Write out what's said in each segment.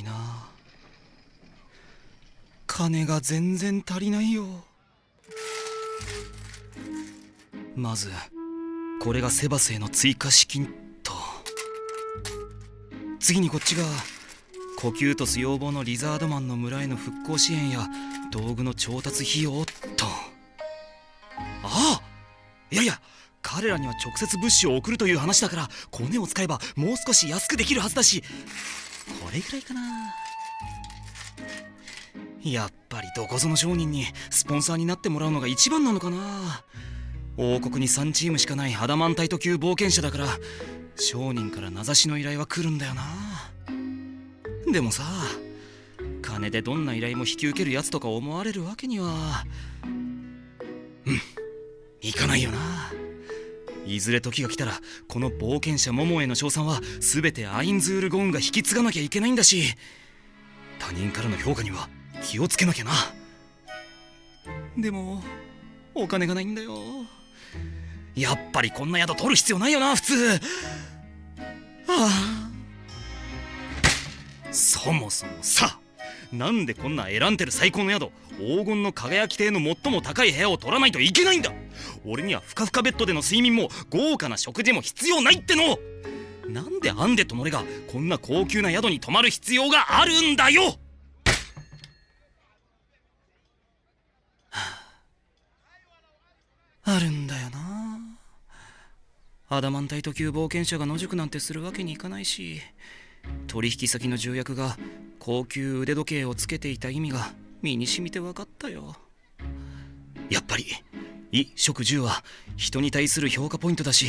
ないな。金が全然足りないよ。まずこれがセバスへの追加資金と、次にこっちがコキュートス要望のリザードマンの村への復興支援や道具の調達費用と。ああ、いやいや、彼らには直接物資を送るという話だから、コネを使えばもう少し安くできるはずだし、これぐらいかな。やっぱりどこぞの商人にスポンサーになってもらうのが一番なのかな。王国に3チームしかないアダマンタイト級冒険者だから、商人から名指しの依頼は来るんだよな。でもさ、金でどんな依頼も引き受けるやつとか思われるわけには、いかないよな。いずれ時が来たら、この冒険者モモへの称賛は全てアインズール・ゴーンが引き継がなきゃいけないんだし、他人からの評価には気をつけなきゃな。でもお金がないんだよ。やっぱりこんな宿取る必要ないよな、普通。そもそもさ、なんでこんな選んでる最高の宿、黄金の輝き亭の最も高い部屋を取らないといけないんだ。俺にはふかふかベッドでの睡眠も豪華な食事も必要ないっての。なんでアンデとノレがこんな高級な宿に泊まる必要があるんだよ。あるんだよな。アダマンタイト級冒険者が野宿なんてするわけにいかないし、取引先の重役が高級腕時計をつけていた意味が身に染みて分かったよ。やっぱり衣食住は人に対する評価ポイントだし、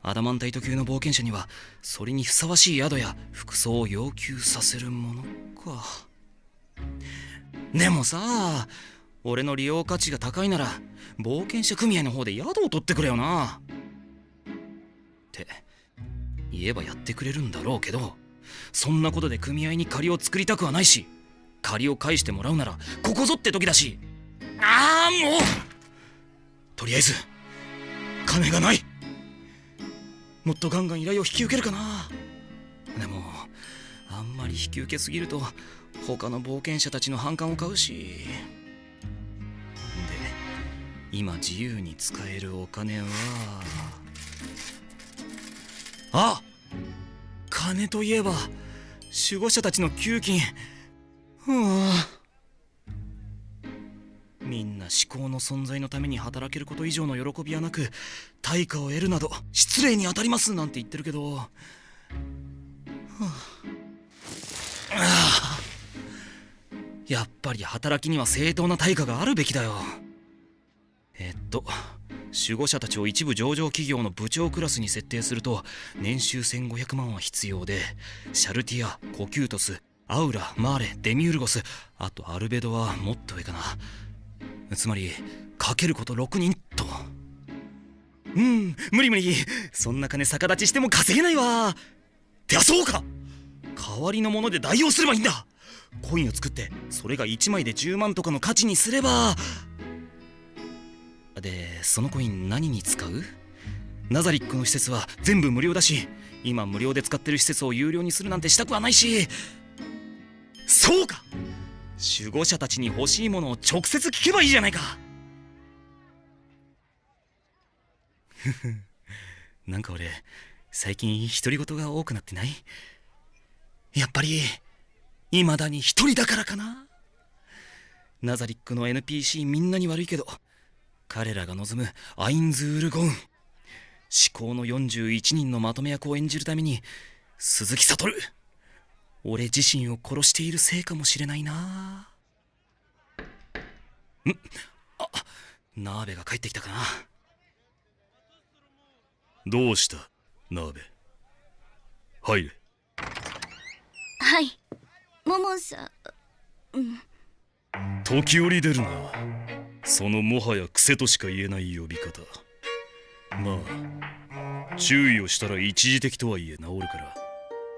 アダマンタイト級の冒険者にはそれにふさわしい宿や服装を要求させるものか。でもさ、俺の利用価値が高いなら冒険者組合の方で宿を取ってくれよなって言えばやってくれるんだろうけど、そんなことで組合に借りを作りたくはないし、借りを返してもらうならここぞって時だし。もうとりあえず金がない。もっとガンガン依頼を引き受けるかな。でもあんまり引き受けすぎると他の冒険者たちの反感を買うし。で、今自由に使えるお金は、金といえば守護者たちの給金。みんな至高の存在のために働けること以上の喜びはなく、対価を得るなど失礼に当たりますなんて言ってるけど、やっぱり働きには正当な対価があるべきだよ。守護者たちを一部上場企業の部長クラスに設定すると年収1500万は必要で、シャルティア、コキュートス、アウラ、マーレ、デミウルゴス、あとアルベドはもっと上かな。つまりかけること6人と。無理無理、そんな金逆立ちしても稼げないわ。そうか、代わりのもので代用すればいいんだ。コインを作ってそれが1枚で10万とかの価値にすれば。で、そのコイン何に使う？ナザリックの施設は全部無料だし、今無料で使ってる施設を有料にするなんてしたくはないし。そうか、守護者たちに欲しいものを直接聞けばいいじゃないか。なんか俺最近独り言が多くなってない？やっぱり未だに一人だからかな。ナザリックの NPC みんなに悪いけど、彼らが望むアインズール・ゴン、至高の41人のまとめ役を演じるために鈴木悟、俺自身を殺しているせいかもしれないな。ナーベが帰ってきたかな。どうしたナーベ、入れ。はい、モモンさん。時折出るな。そのもはや癖としか言えない呼び方。まあ注意をしたら一時的とはいえ治るから、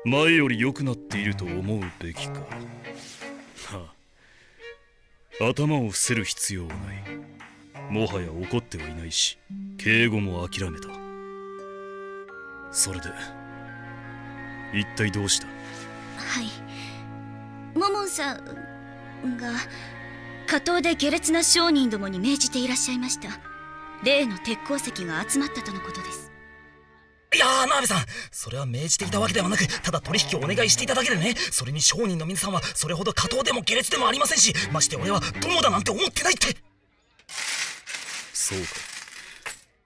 前より良くなっていると思うべきか。頭を伏せる必要はない。もはや怒ってはいないし、敬語も諦めた。それで一体どうした？はい、モモンさんが下等で下劣な商人どもに命じていらっしゃいました例の鉄鉱石が集まったとのことです。いやー、ナーベさん、それは命じていたわけではなく、ただ取引をお願いしていただけでね。それに商人の皆さんはそれほど下等でも下劣でもありませんし、まして俺は友だなんて思ってないって。そうか。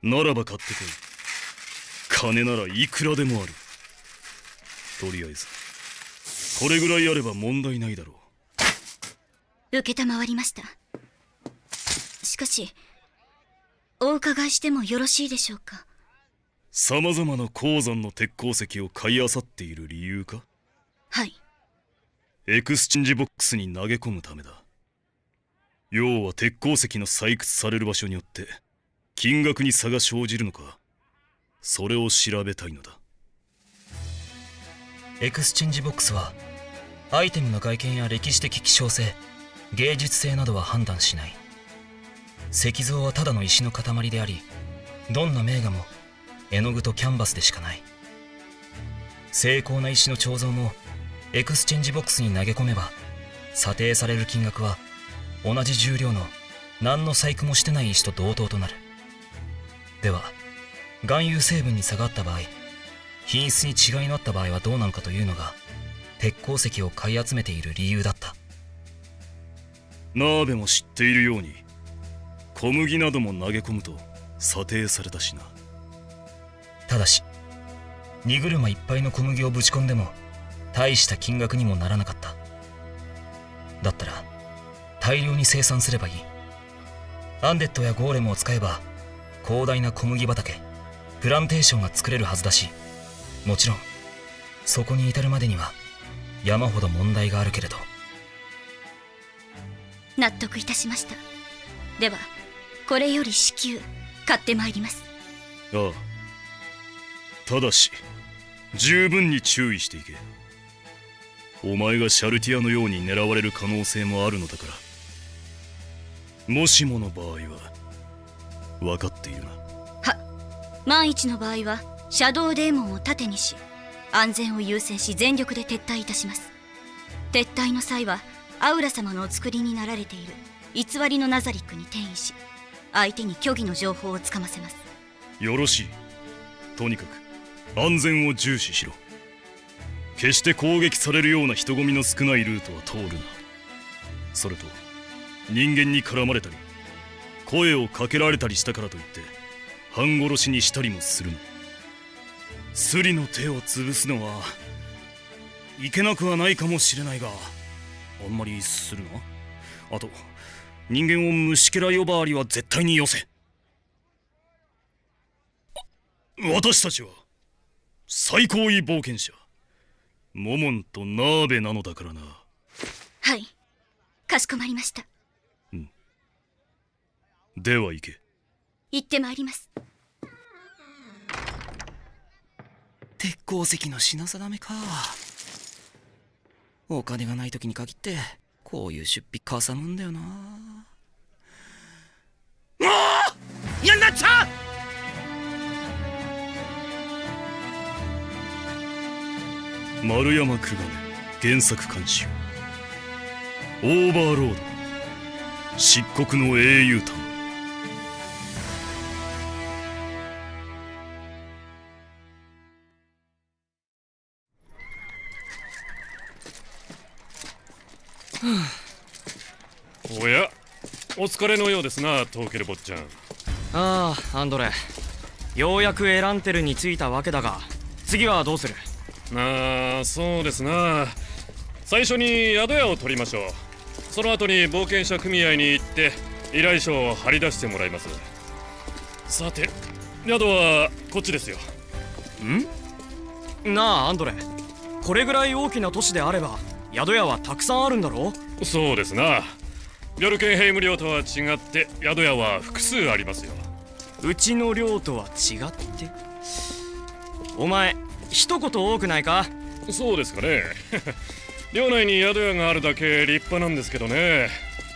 ならば買ってこい。金ならいくらでもある。とりあえずこれぐらいあれば問題ないだろ承りました。しかしお伺いしてもよろしいでしょうか。さまざまな鉱山の鉄鉱石を買い漁っている理由か。はい。エクスチェンジボックスに投げ込むためだ。要は鉄鉱石の採掘される場所によって金額に差が生じるのか、それを調べたいのだ。エクスチェンジボックスはアイテムの外見や歴史的希少性、芸術性などは判断しない。石像はただの石の塊であり、どんな名画も絵の具とキャンバスでしかない。精巧な石の彫像もエクスチェンジボックスに投げ込めば、査定される金額は同じ重量の何の細工もしてない石と同等となる。では含有成分に差があった場合、品質に違いのあった場合はどうなのかというのが鉄鉱石を買い集めている理由だった。ナーベも知っているように、小麦なども投げ込むと査定されたしな。ただし荷車いっぱいの小麦をぶち込んでも大した金額にもならなかった。だったら大量に生産すればいい。アンデッドやゴーレムを使えば広大な小麦畑、プランテーションが作れるはずだし、もちろんそこに至るまでには山ほど問題があるけれど。納得いたしました。ではこれより至急買ってまいります。ああ、ただし十分に注意していけ。お前がシャルティアのように狙われる可能性もあるのだから、もしもの場合は分かっているな。万一の場合はシャドウデーモンを盾にし、安全を優先し全力で撤退いたします。撤退の際はアウラ様のお作りになられている偽りのナザリックに転移し、相手に虚偽の情報をつかませます。よろしい。とにかく安全を重視しろ。決して攻撃されるような人混みの少ないルートは通るな。それと人間に絡まれたり声をかけられたりしたからといって半殺しにしたりもするな。スリの手を潰すのはいけなくはないかもしれないが、あんまりするな。あと人間を虫けら呼ばわりは絶対によせ。私たちは最高位冒険者モモンとナーベなのだからな。はい、かしこまりました。では行け。行ってまいります。鉄鉱石の品定めか。お金がない時に限ってこういう出費かさむんだよな。もう嫌になっちゃう。丸山久我原作監修、オーバーロード漆黒の英雄譚。おや、お疲れのようですな、トーケル坊ちゃん。ああ、アンドレ、ようやくエランテルに着いたわけだが、次はどうする？そうですな。最初に宿屋を取りましょう。その後に冒険者組合に行って依頼書を貼り出してもらいます。さて、宿はこっちですよ。なあ、アンドレ、これぐらい大きな都市であれば宿屋はたくさんあるんだろう？そうですな。ビョルケンヘイム寮とは違って宿屋は複数ありますよ。うちの寮とは違って？お前一言多くないか？そうですかね。寮内に宿屋があるだけ立派なんですけどね。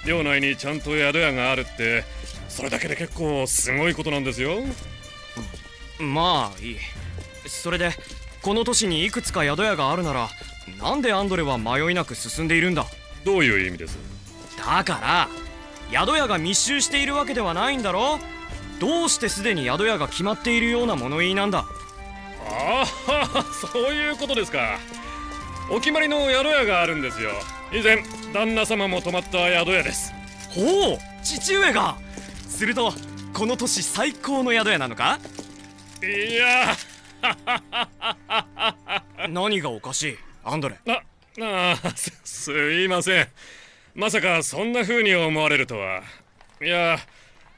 寮内にちゃんと宿屋があるってそれだけで結構すごいことなんですよ。まあいい。それでこの都市にいくつか宿屋があるならなんでアンドレは迷いなく進んでいるんだ？どういう意味です？だから宿屋が密集しているわけではないんだろ。どうしてすでに宿屋が決まっているような物言いなんだ？ああ、そういうことですか。お決まりの宿屋があるんですよ。以前旦那様も泊まった宿屋です。ほう、父上が。するとこの都市最高の宿屋なのか？いや何がおかしいアンドレ？すいません。まさかそんな風に思われるとは。いや、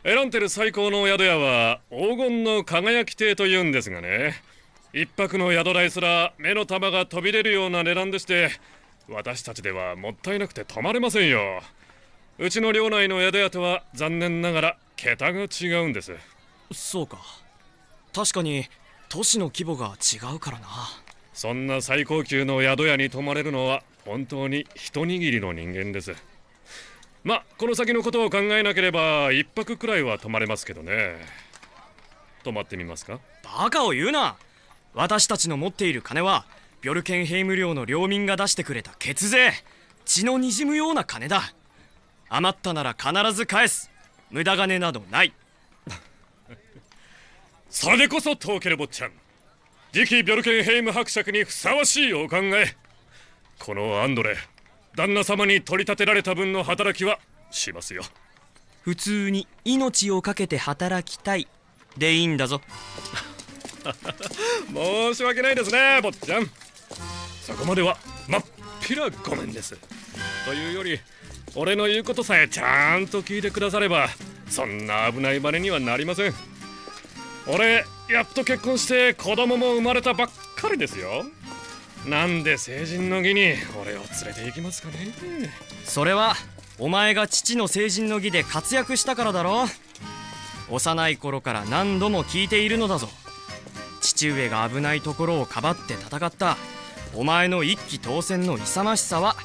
選んでる最高の宿屋は黄金の輝き亭というんですがね、一泊の宿代すら目の玉が飛び出るような値段でして、私たちではもったいなくて泊まれませんよ。うちの領内の宿屋とは残念ながら桁が違うんです。そうか、確かに都市の規模が違うからな。そんな最高級の宿屋に泊まれるのは本当に一握りの人間です。この先のことを考えなければ一泊くらいは泊まれますけどね。泊まってみますか？バカを言うな。私たちの持っている金はビョルケンヘイム領の領民が出してくれた血税、血のにじむような金だ。余ったなら必ず返す。無駄金などない。それでこそトーケル坊ちゃん、次期ビョルケンヘイム伯爵にふさわしいお考え。このアンドレ、旦那様に取り立てられた分の働きはしますよ。普通に命を懸けて働きたいでいいんだぞ。申し訳ないですね、坊ちゃん。そこまではまっぴらごめんです。というより、俺の言うことさえちゃんと聞いてくだされば、そんな危ない真似にはなりません。俺、やっと結婚して子供も生まれたばっかりですよ。なんで成人の儀に俺を連れて行きますかね。それはお前が父の成人の儀で活躍したからだろ。幼い頃から何度も聞いているのだぞ。父上が危ないところをかばって戦ったお前の一騎当選の勇ましさは、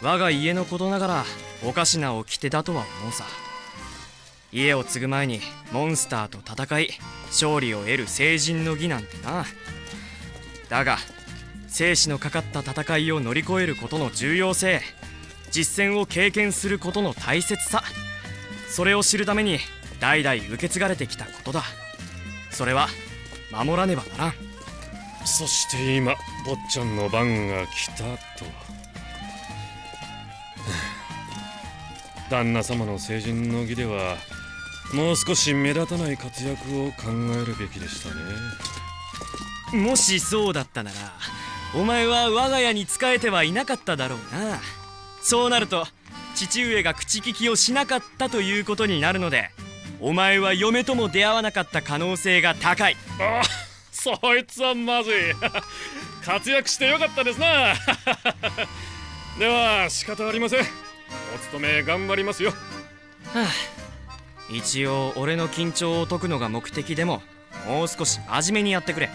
我が家のことながらおかしな掟だとは思うさ。家を継ぐ前にモンスターと戦い勝利を得る成人の儀なんてな。だが生死のかかった戦いを乗り越えることの重要性、実戦を経験することの大切さ、それを知るために代々受け継がれてきたことだ。それは守らねばならん。そして今坊ちゃんの番が来たと。旦那様の成人の儀ではもう少し目立たない活躍を考えるべきでしたね。もしそうだったならお前は我が家に仕えてはいなかっただろうな。そうなると父上が口利きをしなかったということになるので、お前は嫁とも出会わなかった可能性が高い。ああ、そいつはまずい。活躍してよかったですな。では仕方ありません。お勤め頑張りますよ。一応俺の緊張を解くのが目的でも、もう少し真面目にやってくれ。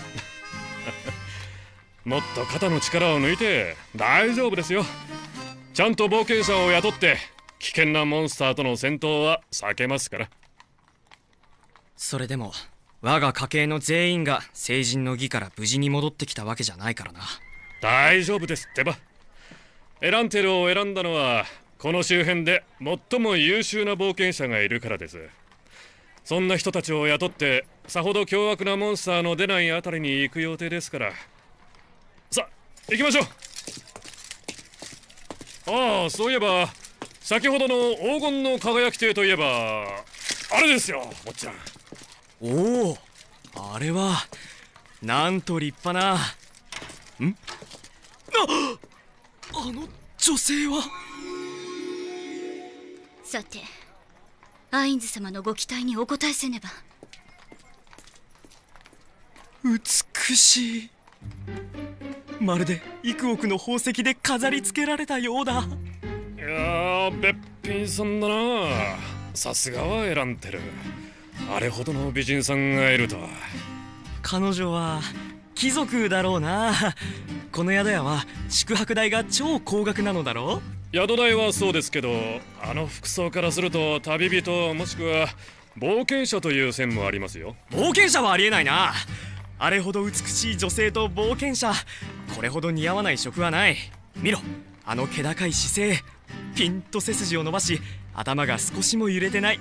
もっと肩の力を抜いて大丈夫ですよ。ちゃんと冒険者を雇って危険なモンスターとの戦闘は避けますから。それでも我が家系の全員が成人の儀から無事に戻ってきたわけじゃないからな。大丈夫ですってば。エランテルを選んだのはこの周辺で最も優秀な冒険者がいるからです。そんな人たちを雇ってさほど凶悪なモンスターの出ないあたりに行く予定ですから。さあ行きましょう。ああ、そういえば先ほどの黄金の輝き亭といえばあれですよ、坊ちゃん。おお、あれはなんと立派な。あの女性は。さてアインズ様のご期待にお応えせねば。美しい。まるで幾億の宝石で飾り付けられたようだ。いやー、べっぴんさんだな。さすがはエランテル。あれほどの美人さんがいるとは。彼女は貴族だろうな。この宿屋は宿泊代が超高額なのだろう。宿代はそうですけど、あの服装からすると旅人もしくは冒険者という線もありますよ。冒険者はありえないな。あれほど美しい女性と冒険者、これほど似合わない職はない。見ろ、あの気高い姿勢、ピンと背筋を伸ばし頭が少しも揺れてない。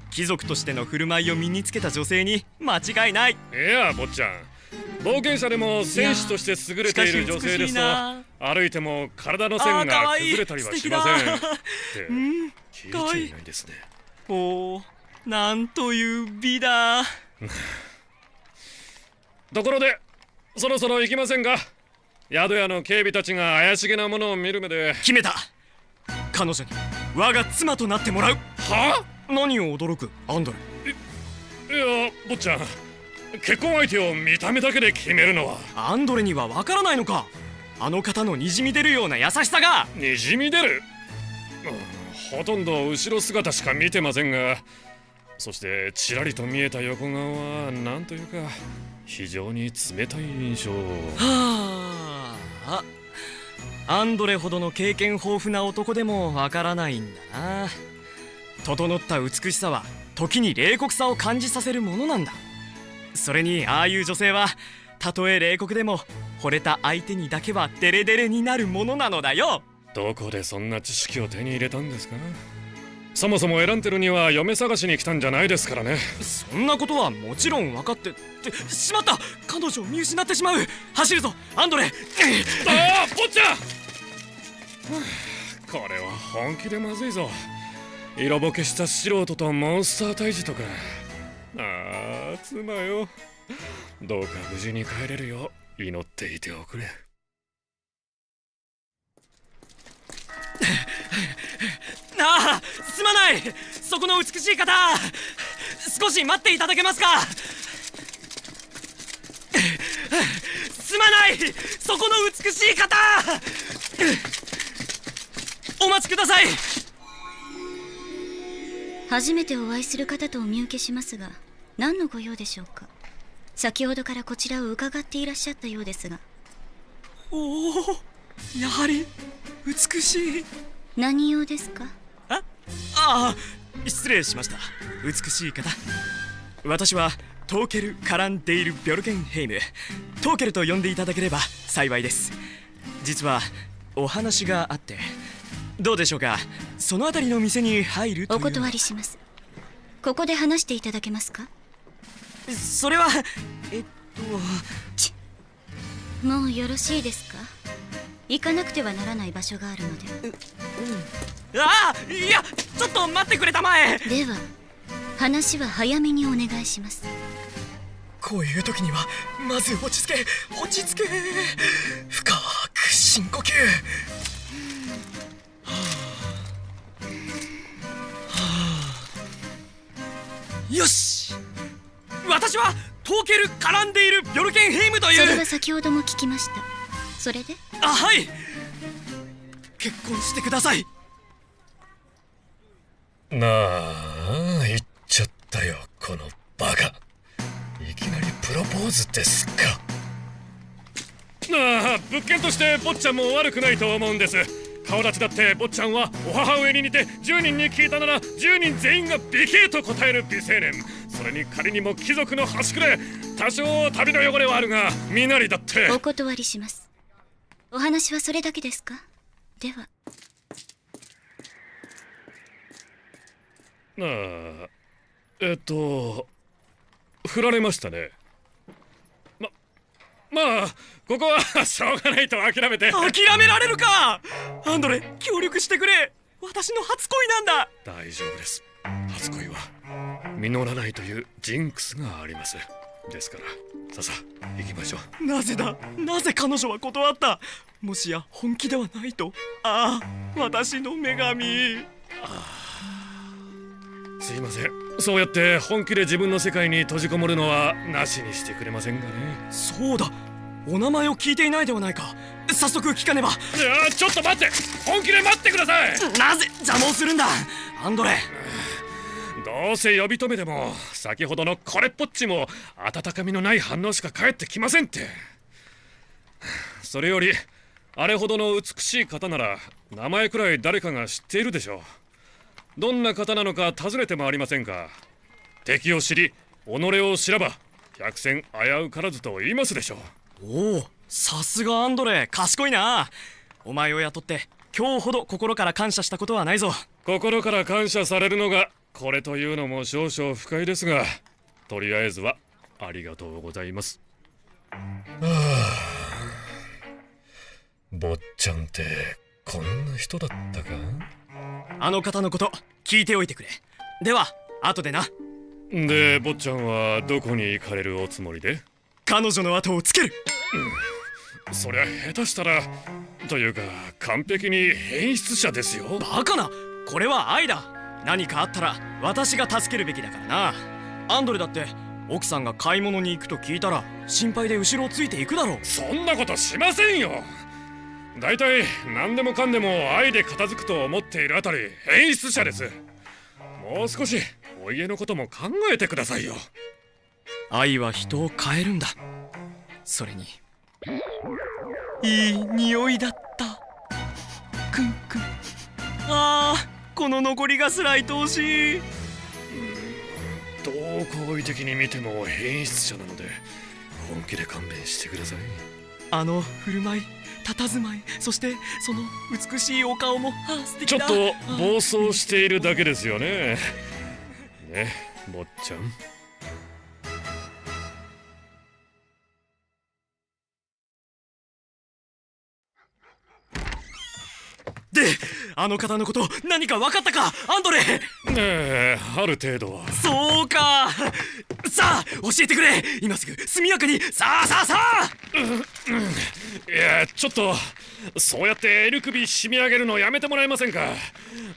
貴族としての振る舞いを身につけた女性に間違いない。いや坊ちゃん、冒険者でも戦士として優れている女性ですと歩いても体の線が崩れたりはしません。って聞いちゃいないですね。おお、なんという美だ。ところでそろそろ行きませんか。宿屋の警備たちが怪しげなものを見る目で。決めた。彼女に我が妻となってもらう。はあ？何を驚く、アンドレ。いや坊ちゃん、結婚相手を見た目だけで決めるのは。アンドレにはわからないのか、あの方のにじみ出るような優しさが。にじみ出る？ほとんど後ろ姿しか見てませんが、そしてちらりと見えた横顔はなんというか非常に冷たい印象。はあ、アンドレほどの経験豊富な男でもわからないんだな。整った美しさは時に冷酷さを感じさせるものなんだ。それにああいう女性はたとえ冷酷でも惚れた相手にだけはデレデレになるものなのだよ。どこでそんな知識を手に入れたんですか。そもそもエランテルには嫁探しに来たんじゃないですからね。そんなことはもちろん分かってしまった。彼女を見失ってしまう。走るぞアンドレ。ああ、坊ちゃんこれは本気でまずいぞ。色ぼけした素人とモンスター退治とか。ああ、妻よ、どうか無事に帰れるよう祈っていておくれ。ああ、すまない。そこの美しい方、少し待っていただけますか。すまない、そこの美しい方、お待ちください。初めてお会いする方とお見受けしますが、何のご用でしょうか。先ほどからこちらを伺っていらっしゃったようですが。おお、やはり美しい。何用ですか。ああ、失礼しました。美しい方、私はトーケル・カランデイル・ビョルゲンヘイム、トーケルと呼んでいただければ幸いです。実はお話があって。どうでしょうか、そのあたりの店に入るという。お断りします。ここで話していただけますか。それはもうよろしいですか。行かなくてはならない場所があるので。ああ、いや、ちょっと待ってくれたまえ。では話は早めにお願いします。こういう時にはまず落ち着け、落ち着け。深く深呼吸。よし、私はトーケル・カランデイル・ビョルケンヘイムという。それは先ほども聞きました。それで。あ、はい、結婚してください。なあ、言っちゃったよこのバカ。いきなりプロポーズですか。ああ、物件として坊ちゃんも悪くないと思うんです。顔立ちだって坊ちゃんはお母上に似て10人に聞いたなら10人全員が美形と答える美青年。それに仮にも貴族の端くれ、多少旅の汚れはあるが身なりだって。お断りします。お話はそれだけですか。では。ああ、振られましたね。まあここはしょうがないと諦めて。諦められるか。アンドレ、協力してくれ。私の初恋なんだ。大丈夫です。初恋は実らないというジンクスがあります。ですからさあ行きましょう。なぜだ、なぜ彼女は断った。もしや本気ではないと。ああ、私の女神。すいません、そうやって本気で自分の世界に閉じこもるのはなしにしてくれませんかね。そうだ、お名前を聞いていないではないか。早速聞かねば。ちょっと待って、本気で待ってください。なぜ邪魔をするんだアンドレ。どうせ呼び止めても先ほどのこれっぽっちも温かみのない反応しか返ってきませんって。それよりあれほどの美しい方なら名前くらい誰かが知っているでしょう。どんな方なのか尋ねてもありませんか。敵を知り己を知らば百戦危うからずと言いますでしょう。おお、さすがアンドレ、賢いな。お前を雇って今日ほど心から感謝したことはないぞ。心から感謝されるのがこれというのも少々不快ですが、とりあえずはありがとうございます。坊ちゃんってこんな人だったか？あの方のこと聞いておいてくれ。では後でな。で、坊ちゃんはどこに行かれるおつもりで？彼女の後をつける。そりゃ下手したらというか完璧に変質者ですよ。バカな、これは愛だ。何かあったら私が助けるべきだからな。アンドレだって奥さんが買い物に行くと聞いたら心配で後ろをついていくだろう。そんなことしませんよ。だいたい何でもかんでも愛で片付くと思っているあたり変質者です。もう少しお家のことも考えてくださいよ。愛は人を変えるんだ。それにいい匂いだった。クンクン。ああ、この残りがすら愛おしい。どう好意的に見ても変質者なので本気で勘弁してください。あの振る舞い、佇まい、そしてその美しいお顔も素敵だ。ちょっと暴走しているだけですよね。ね、坊ちゃん。で、あの方のこと何か分かったか、アンドレ？ある程度は。そうか。さあ教えてくれ。今すぐ速やかに。さあさあさあ。いや、ちょっとそうやって襟首締め上げるのやめてもらえませんか。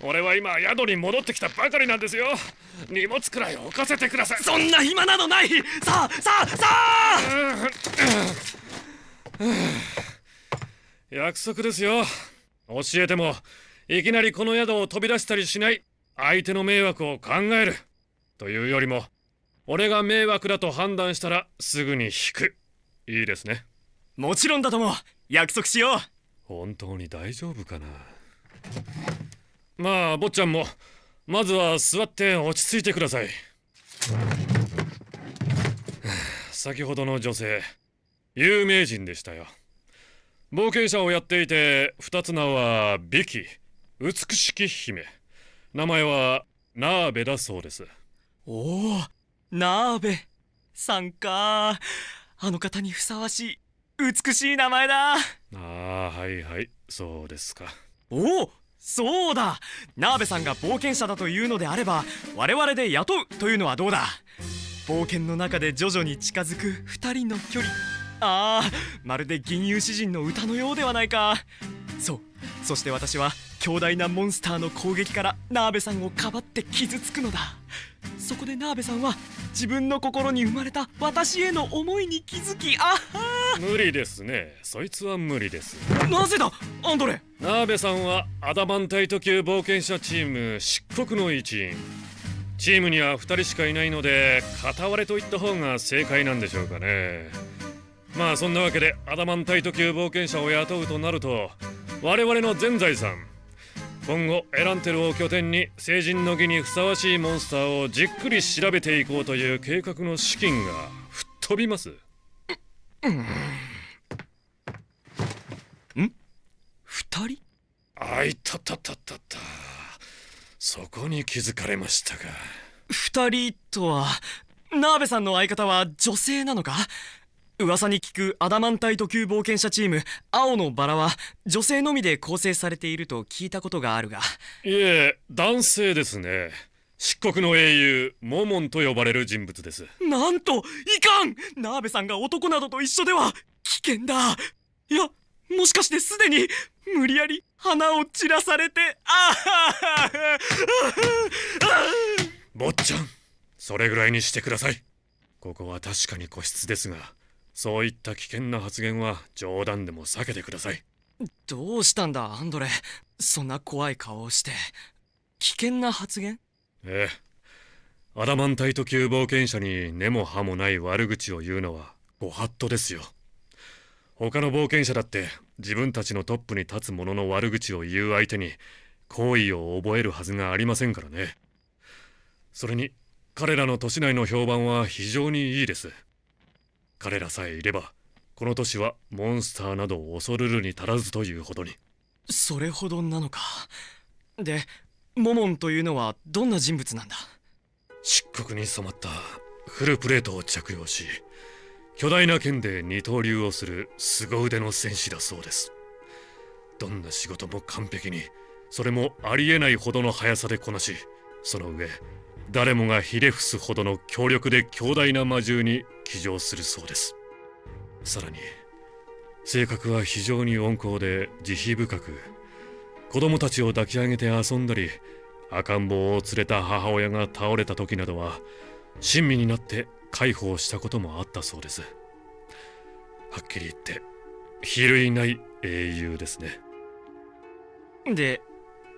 俺は今宿に戻ってきたばかりなんですよ。荷物くらい置かせてください。そんな暇などない。さあさあさあ。約束ですよ。教えてもいきなりこの宿を飛び出したりしない。相手の迷惑を考えるというよりも俺が迷惑だと判断したらすぐに引く。いいですね。もちろんだとも。約束しよう。本当に大丈夫かな。まあ坊ちゃんもまずは座って落ち着いてください。先ほどの女性有名人でしたよ。冒険者をやっていて二つ名はビキ、美しき姫。名前はナーベだそうです。おお、ナーベさんか。あの方にふさわしい美しい名前だ。ああ、はいはい、そうですか。おお、そうだ。ナーベさんが冒険者だというのであれば我々で雇うというのはどうだ。冒険の中で徐々に近づく二人の距離。ああ、まるで銀融詩人の歌のようではないか。そう、そして私は強大なモンスターの攻撃からナーベさんをかばって傷つくのだ。そこでナーベさんは自分の心に生まれた私への思いに気づき、あは無理ですね。そいつは無理です。なぜだアンドレ。ナーベさんはアダマンタイト級冒険者チーム漆黒の一員。チームには2人しかいないので片割れと言った方が正解なんでしょうかね。まあそんなわけでアダマンタイト級冒険者を雇うとなると我々の全財産、今後エランテルを拠点に聖人の儀にふさわしいモンスターをじっくり調べていこうという計画の資金が吹っ飛びます。二人？あいたたたたた、そこに気づかれましたか。二人とはナーベさんの相方は女性なのか。噂に聞くアダマンタイト級冒険者チーム青のバラは女性のみで構成されていると聞いたことがあるが。いえ、男性ですね。漆黒の英雄モモンと呼ばれる人物です。なんといかん。ナーベさんが男などと一緒では危険だ。いや、もしかしてすでに無理やり花を散らされて。坊ちゃん、それぐらいにしてください。ここは確かに個室ですが、そういった危険な発言は冗談でも避けてください。どうしたんだアンドレ、そんな怖い顔をして。危険な発言？ええ、アダマンタイト級冒険者に根も葉もない悪口を言うのはご法度ですよ。他の冒険者だって自分たちのトップに立つ者の悪口を言う相手に好意を覚えるはずがありませんからね。それに彼らの都市内の評判は非常にいいです。彼らさえいればこの都市はモンスターなどを恐るるに足らずというほどに。それほどなのか。でモモンというのはどんな人物なんだ？漆黒に染まったフルプレートを着用し、巨大な剣で二刀流をする凄腕の戦士だそうです。どんな仕事も完璧に、それもありえないほどの速さでこなし、その上誰もがひれ伏すほどの強力で強大な魔獣に騎乗するそうです。さらに性格は非常に温厚で慈悲深く、子供たちを抱き上げて遊んだり、赤ん坊を連れた母親が倒れた時などは親身になって介抱したこともあったそうです。はっきり言って比類ない英雄ですね。で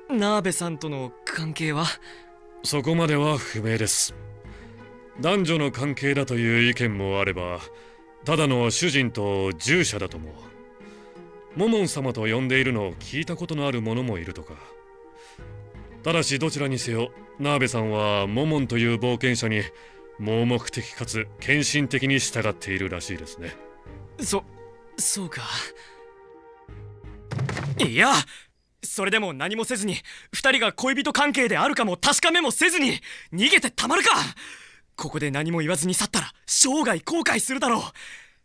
ナーベさんとの関係は？そこまでは不明です。男女の関係だという意見もあれば、ただの主人と従者だとも。モモン様と呼んでいるのを聞いたことのある者もいるとか。ただしどちらにせよ、ナーベさんはモモンという冒険者に盲目的かつ献身的に従っているらしいですね。そうか。いや、それでも何もせずに二人が恋人関係であるかも確かめもせずに逃げてたまるか。ここで何も言わずに去ったら生涯後悔するだろう。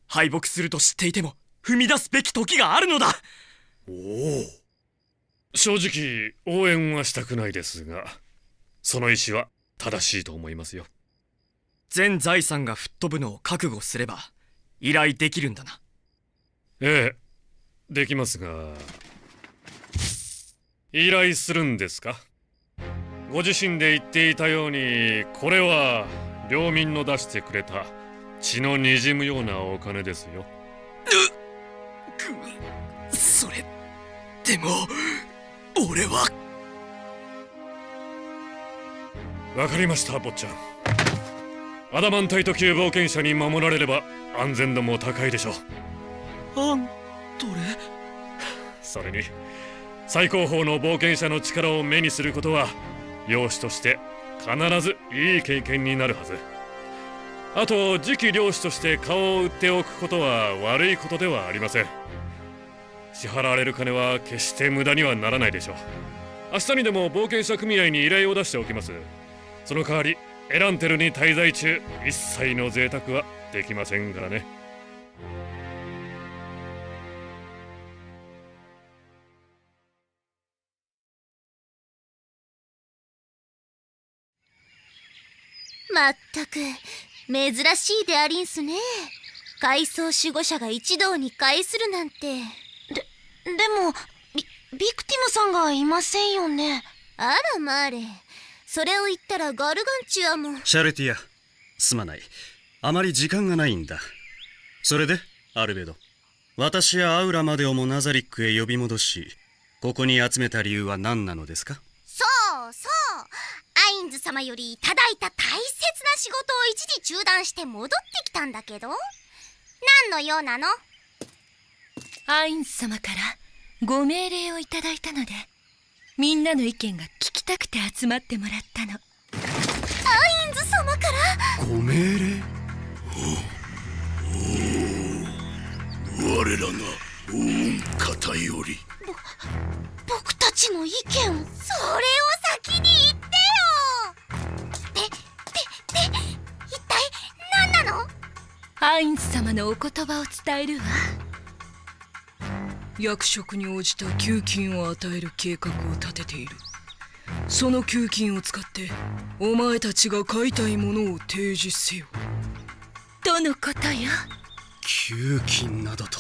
敗北すると知っていても踏み出すべき時があるのだ。おお、正直応援はしたくないですが、その意思は正しいと思いますよ。全財産が吹っ飛ぶのを覚悟すれば依頼できるんだな。ええ、できますが、依頼するんですか？ご自身で言っていたように、これは領民の出してくれた血のにじむようなお金ですよ。それでも俺は。わかりました、坊ちゃん。アダマンタイト級冒険者に守られれば安全度も高いでしょう。アントレ？それに最高峰の冒険者の力を目にすることは領主として必ずいい経験になるはず。あと次期領主として顔を売っておくことは悪いことではありません。支払われる金は決して無駄にはならないでしょう。明日にでも冒険者組合に依頼を出しておきます。その代わりエランテルに滞在中一切の贅沢はできませんからね。まったく珍しいでありんすね。階層守護者が一堂に会するなんて。でもビクティムさんがいませんよね。あらまあれ、それを言ったらガルガンチュアも。シャレティア、すまない。あまり時間がないんだ。それでアルベド、私やアウラまでをもナザリックへ呼び戻し、ここに集めた理由は何なのですか？そうそう、アインズ様よりいただいた大切な仕事を一時中断して戻ってきたんだけど、何の用なの？アインズ様からご命令をいただいたので、みんなの意見が聞きたくて集まってもらったの。アインズ様から？ご命令？我らが王恩偏り。僕たちの意見を。それを先に言ってよ。一体何なの？アインズ様のお言葉を伝えるわ。役職に応じた給金を与える計画を立てている。その給金を使ってお前たちが買いたいものを提示せよ、とのことよ。給金などと。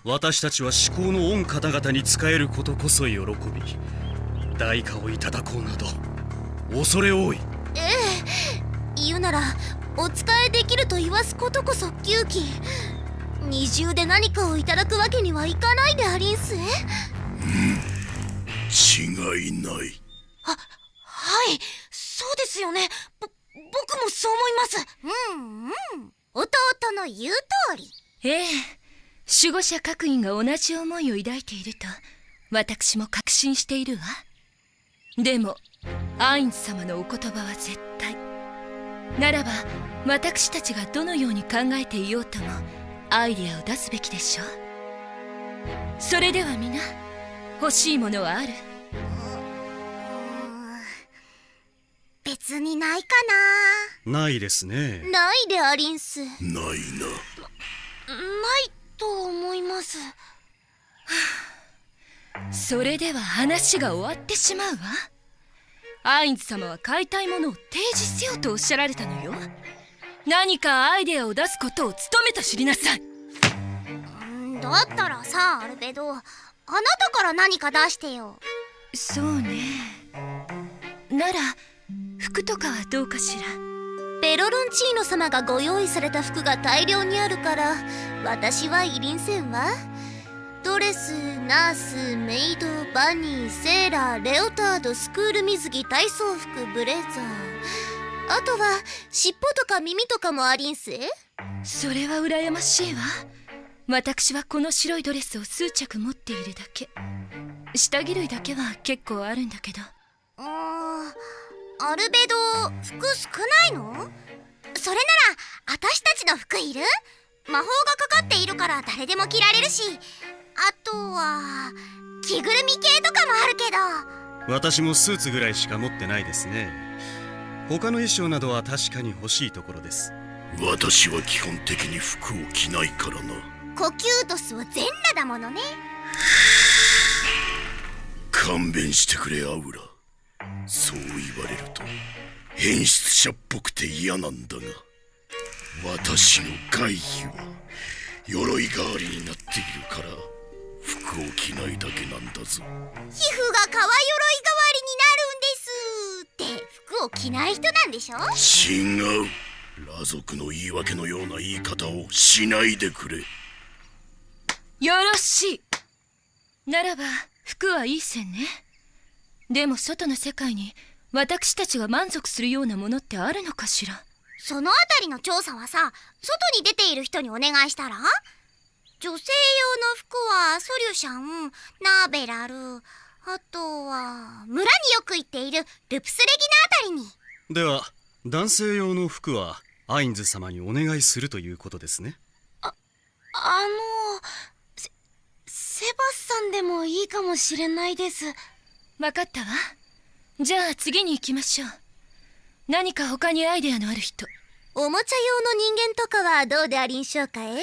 私たちは至高の御方々に仕えることこそ喜び、代価をいただこうなど恐れ多い。言うならお仕えできると言わすことこそ給金。二重で何かをいただくわけにはいかないでありんすえ。違いない。はい、そうですよね。僕もそう思います。弟の言う通り。ええ、守護者各員が同じ思いを抱いていると私も確信しているわ。でもアインズ様のお言葉は絶対。ならば私たちがどのように考えていようともアイデアを出すべきでしょう。それでは皆欲しいものはある？別にないかないですね。な。ないでアリンス。ないないと思います。それでは話が終わってしまうわ。アインズ様は買いたいものを提示せよとおっしゃられたのよ。何かアイデアを出すことを務めと知りなさい。だったらさ、アルベド、あなたから何か出してよ。そうね。なら服とかはどうかしら。ベロロンチーノ様がご用意された服が大量にあるから私はいりんせんわ。ドレス、ナース、メイド、バニー、セーラー、レオタード、スクール水着、体操服、ブレザー、あとは尻尾とか耳とかもありんせ。それは羨ましいわ。私はこの白いドレスを数着持っているだけ。下着類だけは結構あるんだけど。アルベド、服少ないの？それなら私たちの服いる？魔法がかかっているから誰でも着られるし、あとは着ぐるみ系とかもあるけど。私もスーツぐらいしか持ってないですね。他の衣装などは確かに欲しいところです。私は基本的に服を着ないからな。コキュートスは全裸だものね。勘弁してくれアウラ。そう言われると変質者っぽくて嫌なんだが、私の外皮は鎧代わりになっているから服を着ないだけなんだぞ。皮膚が革鎧代わりになるんですって服を着ない人なんでしょ？違う。裸族の言い訳のような言い方をしないでくれ。よろしい。ならば服はいいせんね。でも外の世界に私たちが満足するようなものってあるのかしら。そのあたりの調査はさ、外に出ている人にお願いしたら？女性用の服はソリュシャン、ナーベラル、あとは村によく行っているルプスレギナあたりに。では男性用の服はアインズ様にお願いするということですね。セバスさんでもいいかもしれないです。わかったわ。じゃあ次に行きましょう。何か他にアイデアのある人。おもちゃ用の人間とかはどうでありんしょうかえ？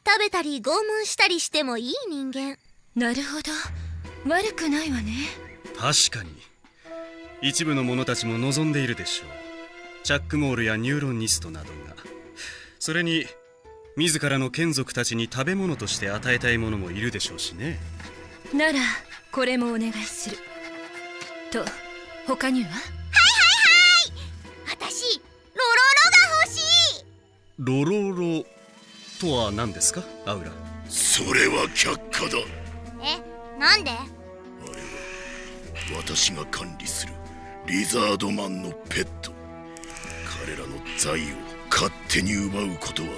食べたり拷問したりしてもいい人間。なるほど、悪くないわね。確かに一部の者たちも望んでいるでしょう。チャックモールやニューロニストなどが。それに自らの眷属たちに食べ物として与えたい者もいるでしょうしね。ならこれもお願いする。と他には？私ロロロが欲しい。ロロロとは何ですかアウラ？それは却下だ。え、なんで？あれは私が管理するリザードマンのペット。彼らの財を勝手に奪うことは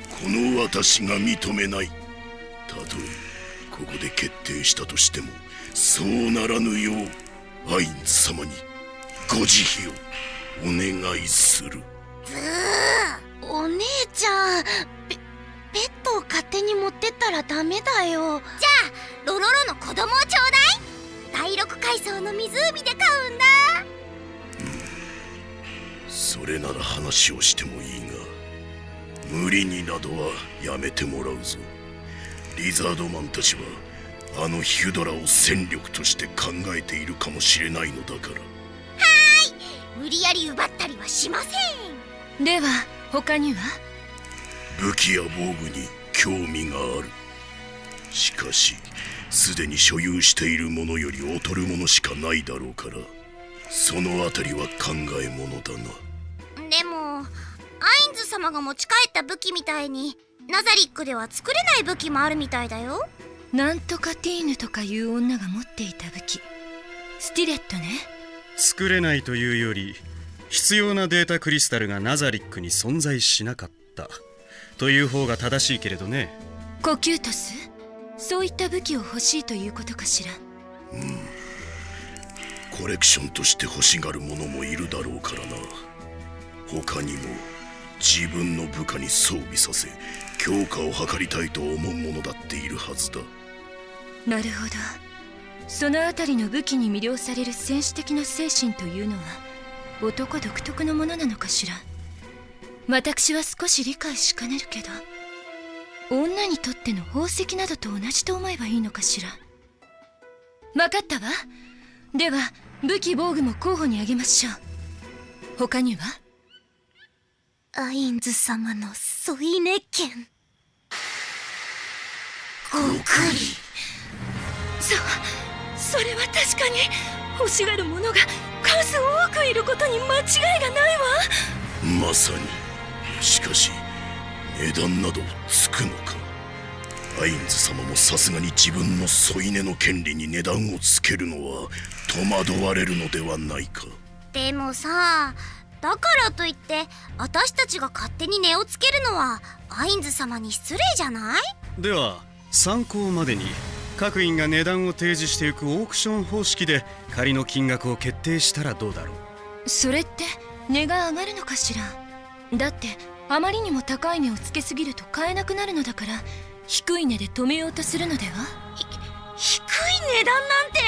この私が認めない。たとえここで決定したとしてもそうならぬようアインズ様にご慈悲をお願いする。お姉ちゃん、ペットを勝手に持ってったらダメだよ。じゃあロロロの子供をちょうだい。第6階層の湖で飼うんだ。それなら話をしてもいいが無理になどはやめてもらうぞ。リザードマンたちはあのヒュドラを戦力として考えているかもしれないのだから。無理やり奪ったりはしません。では他には？武器や防具に興味がある。しかしすでに所有しているものより劣るものしかないだろうからそのあたりは考えものだな。でもアインズ様が持ち帰った武器みたいにナザリックでは作れない武器もあるみたいだよ。なんとかティーヌとかいう女が持っていた武器、スティレットね。作れないというより必要なデータクリスタルがナザリックに存在しなかったという方が正しいけれどね。コキュートス、そういった武器を欲しいということかしら。コレクションとして欲しがる者もいるだろうからな。他にも自分の部下に装備させ強化を図りたいと思う者だっているはずだ。なるほど。そのあたりの武器に魅了される戦士的な精神というのは男独特のものなのかしら。私は少し理解しかねるけど、女にとっての宝石などと同じと思えばいいのかしら。分かったわ。では武器防具も候補に挙げましょう。他には？アインズ様の添い寝剣。ごくり。それは確かに欲しがる者が数多くいることに間違いがないわ。まさに。しかし値段などつくのか。アインズ様もさすがに自分の添い寝の権利に値段をつけるのは戸惑われるのではないか。でもさ、だからといって私たちが勝手に値をつけるのはアインズ様に失礼じゃない？では参考までに各員が値段を提示していくオークション方式で仮の金額を決定したらどうだろう。それって値が上がるのかしら。だってあまりにも高い値をつけすぎると買えなくなるのだから、低い値で止めようとするのでは？低い値段なんて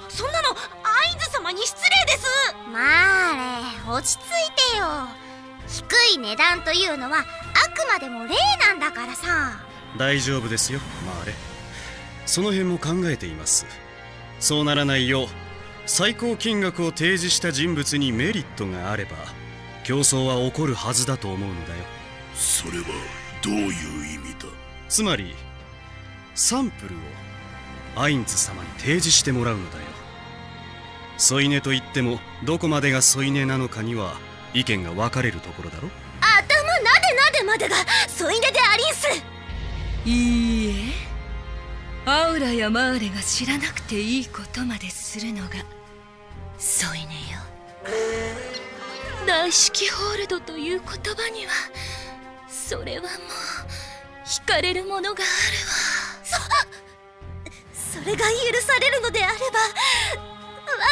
そんなのアインズ様に失礼です。まあれ、落ち着いてよ。低い値段というのはあくまでも例なんだからさ。大丈夫ですよマーレ。その辺も考えています。そうならないよう最高金額を提示した人物にメリットがあれば競争は起こるはずだと思うのだよ。それはどういう意味だ。つまりサンプルをアインズ様に提示してもらうのだよ。添い寝といってもどこまでが添い寝なのかには意見が分かれるところだろ。頭なでまでが添い寝でありんす。いいえ、アウラやマーレが知らなくていいことまでするのが添い寝よ。大式ホールドという言葉にはそれはもう惹かれるものがあるわ。それが許されるのであれば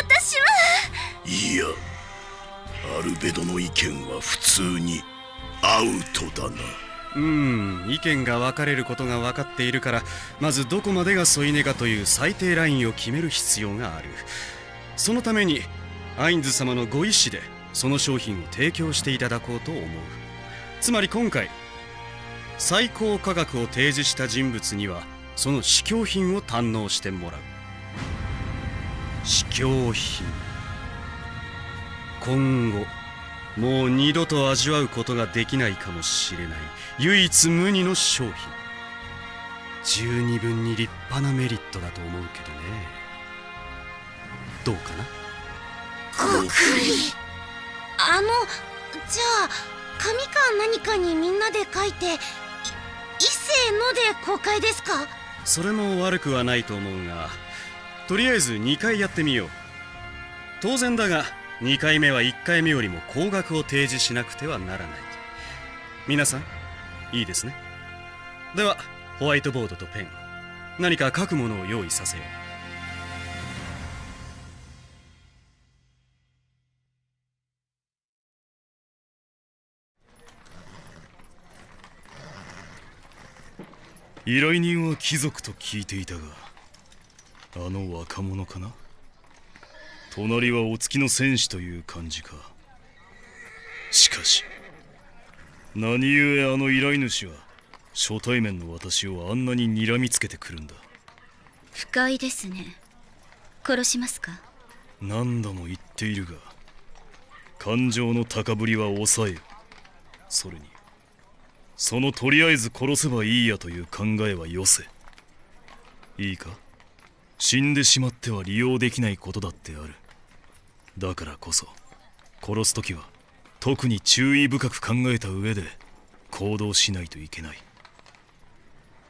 私は。いや、アルベドの意見は普通にアウトだな。意見が分かれることが分かっているから、まずどこまでが添い寝かという最低ラインを決める必要がある。そのためにアインズ様のご意思でその商品を提供していただこうと思う。つまり今回最高価格を提示した人物にはその試供品を堪能してもらう。試供品、今後もう二度と味わうことができないかもしれない唯一無二の商品。十二分に立派なメリットだと思うけどね。どうかな。ごくり。じゃあ紙か何かにみんなで書いていせーので公開ですか？それも悪くはないと思うが、とりあえず2回やってみよう。当然だが2回目は1回目よりも高額を提示しなくてはならない。皆さんいいですね。ではホワイトボードとペン、何か書くものを用意させよう。依頼人は貴族と聞いていたが、あの若者かな。隣はお付きの戦士という感じか。しかし何故あの依頼主は初対面の私をあんなに睨みつけてくるんだ。不快ですね。殺しますか？何度も言っているが、感情の高ぶりは抑えよ。それにそのとりあえず殺せばいいやという考えはよせ。いいか、死んでしまっては利用できないことだってある。だからこそ殺すときは特に注意深く考えた上で行動しないといけない。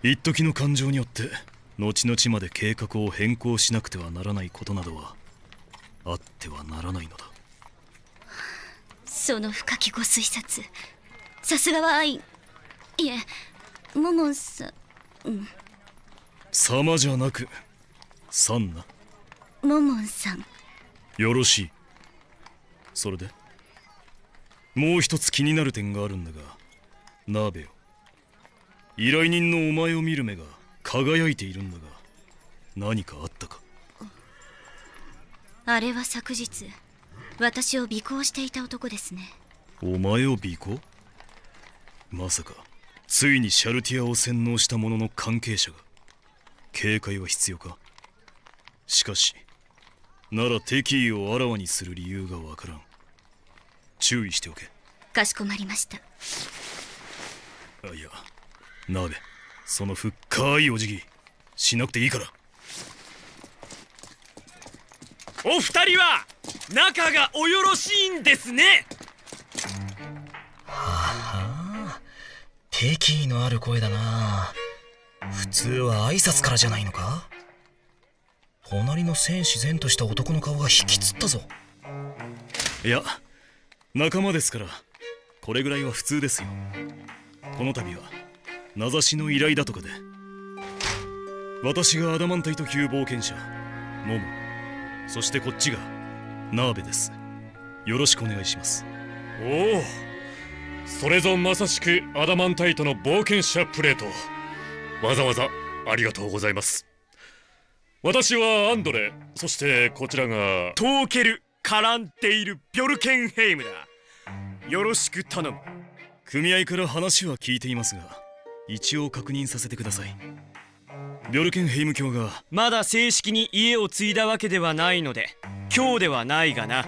一時の感情によって後々まで計画を変更しなくてはならないことなどはあってはならないのだ。その深きご推察、さすがはいえモモンさん、様じゃなくさんな。モモンさん。よろしい。それでもう一つ気になる点があるんだが、ナーベよ、依頼人のお前を見る目が輝いているんだが、何かあったか？あれは昨日私を尾行していた男ですね。お前を尾行？まさかついにシャルティアを洗脳した者の関係者が？警戒は必要か？しかしなら敵意をあらわにする理由がわからん。注意しておけ。かしこまりました。あ、いや、ナベ、その深いお辞儀しなくていいから。お二人は仲がおよろしいんですね。はあ、敵意のある声だな。普通は挨拶からじゃないのか？隣の戦士然とした男の顔が引きつったぞ。いや、仲間ですからこれぐらいは普通ですよ。この度は名指しの依頼だとかで。私がアダマンタイト級冒険者モモ、そしてこっちがナーベです。よろしくお願いします。おお、それぞまさしくアダマンタイトの冒険者プレート。わざわざありがとうございます。私はアンドレ、そしてこちらがトーケル・カランテイル・ビョルケンヘイムだ。よろしく頼む。組合から話は聞いていますが、一応確認させてください。ビョルケンヘイム卿がまだ正式に家を継いだわけではないので今日ではないがな。あ、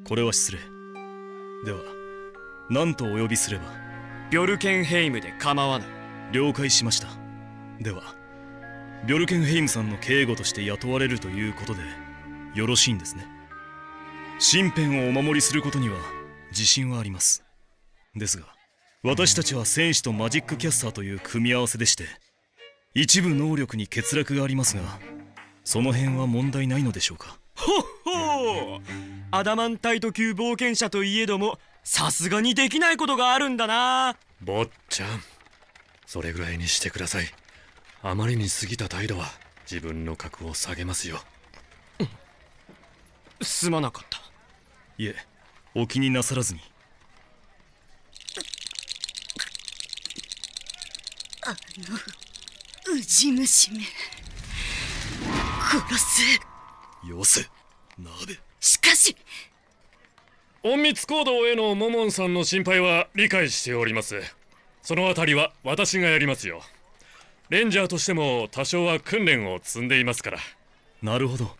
これは失礼。では何とお呼びすれば？ビョルケンヘイムで構わない。了解しました。ではビョルケンヘイムさんの警護として雇われるということでよろしいんですね？身辺をお守りすることには自信はあります。ですが私たちは戦士とマジックキャスターという組み合わせでして、一部能力に欠落がありますが、その辺は問題ないのでしょうか？ほっほー、アダマンタイト級冒険者といえどもさすがにできないことがあるんだな。坊ちゃん、それぐらいにしてください。あまりに過ぎた態度は自分の格を下げますよ。すまなかった。いえ、お気になさらずに。ウジ虫め、殺す。よせ、ナベ。しかし隠密行動へのモモンさんの心配は理解しております。そのあたりは私がやりますよ。レンジャーとしても多少は訓練を積んでいますから。なるほど。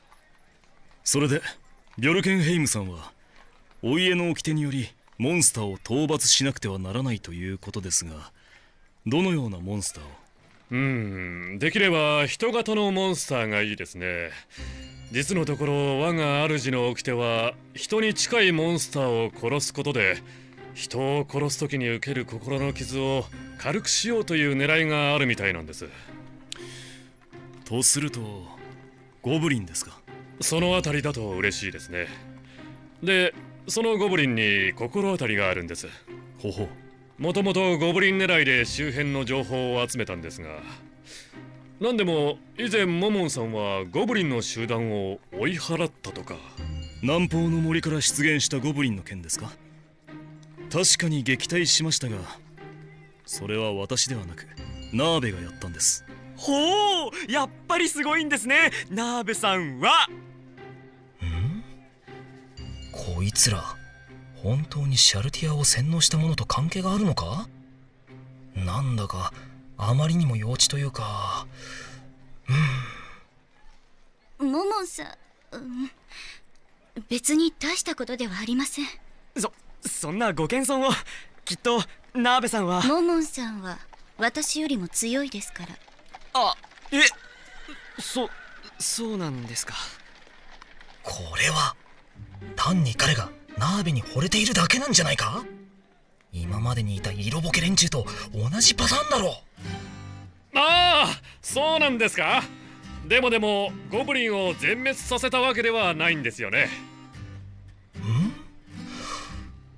それでビョルケンヘイムさんはお家の掟によりモンスターを討伐しなくてはならないということですが、どのようなモンスターを？できれば人型のモンスターがいいですね。実のところ我が主の掟は人に近いモンスターを殺すことで人を殺す時に受ける心の傷を軽くしようという狙いがあるみたいなんです。とするとゴブリンですか？そのあたりだと嬉しいですね。で、そのゴブリンに心当たりがあるんです。ほほう。もともとゴブリン狙いで周辺の情報を集めたんですが、なんでも以前モモンさんはゴブリンの集団を追い払ったとか。南方の森から出現したゴブリンの件ですか？確かに撃退しましたが、それは私ではなくナーベがやったんです。ほう、やっぱりすごいんですね、ナーベさんは。こいつら本当にシャルティアを洗脳したものと関係があるのか？なんだかあまりにも幼稚というか。モモンさん、別に大したことではありません。そんなご謙遜を。きっとナーベさんは。モモンさんは私よりも強いですから。あ、そうなんですか。これは単に彼がナーベに惚れているだけなんじゃないか？今までにいた色ボケ連中と同じパターンだろう。ああ、そうなんですか。でもゴブリンを全滅させたわけではないんですよね。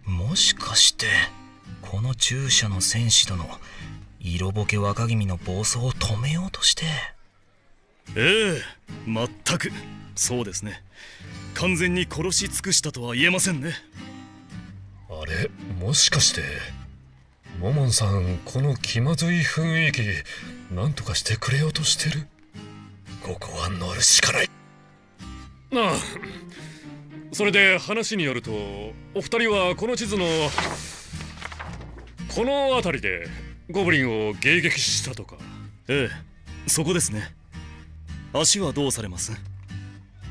もしかしてこの従者の戦士殿、色ボケ若君の暴走を止めようとして。全くそうですね。完全に殺し尽くしたとは言えませんね。あれ、もしかしてモモンさん、この気まずい雰囲気なんとかしてくれようとしてる？ここは乗るしかない。ああ、それで話によると、お二人はこの地図のこの辺りでゴブリンを迎撃したとか。ええ、そこですね。足はどうされます？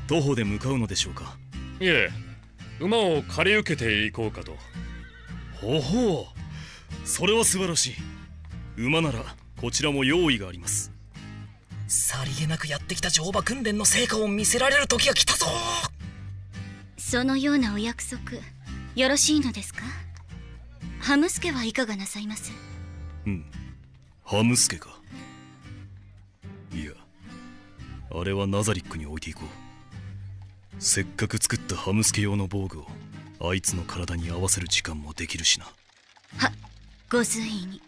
徒歩で向かうのでしょうか？いえ、馬を借り受けていこうかと。ほほう、それは素晴らしい。馬ならこちらも用意があります。さりげなくやってきた乗馬訓練の成果を見せられる時が来たぞ。そのようなお約束よろしいのですか？ハムスケはいかがなさいます？うん、ハムスケか。いや、あれはナザリックに置いていこう。せっかく作ったハムスケ用の防具をあいつの体に合わせる時間もできるしな。は、ご随意に。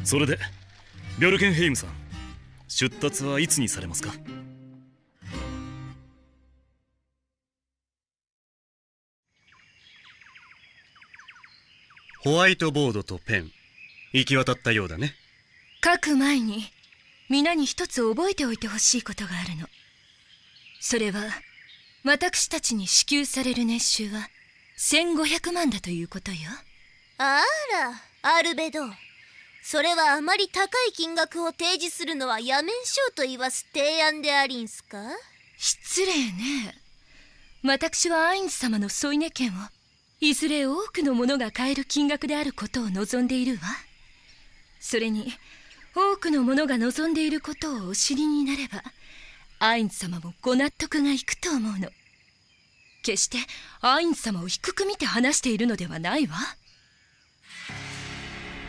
それでビョルケンヘイムさん、出立はいつにされますか？ホワイトボードとペン、行き渡ったようだね。書く前に皆に一つ覚えておいてほしいことがあるの。それは私たちに支給される年収は1500万だということよ。あら、アルベド。それはあまり高い金額を提示するのはやめんしょうと言わす提案でありんすか？失礼ね。私はアインズ様の添い寝権をいずれ多くの者が買える金額であることを望んでいるわ。それに多くの者が望んでいることをお知りになればアインズ様もご納得がいくと思うの。決してアインズ様を低く見て話しているのではないわ。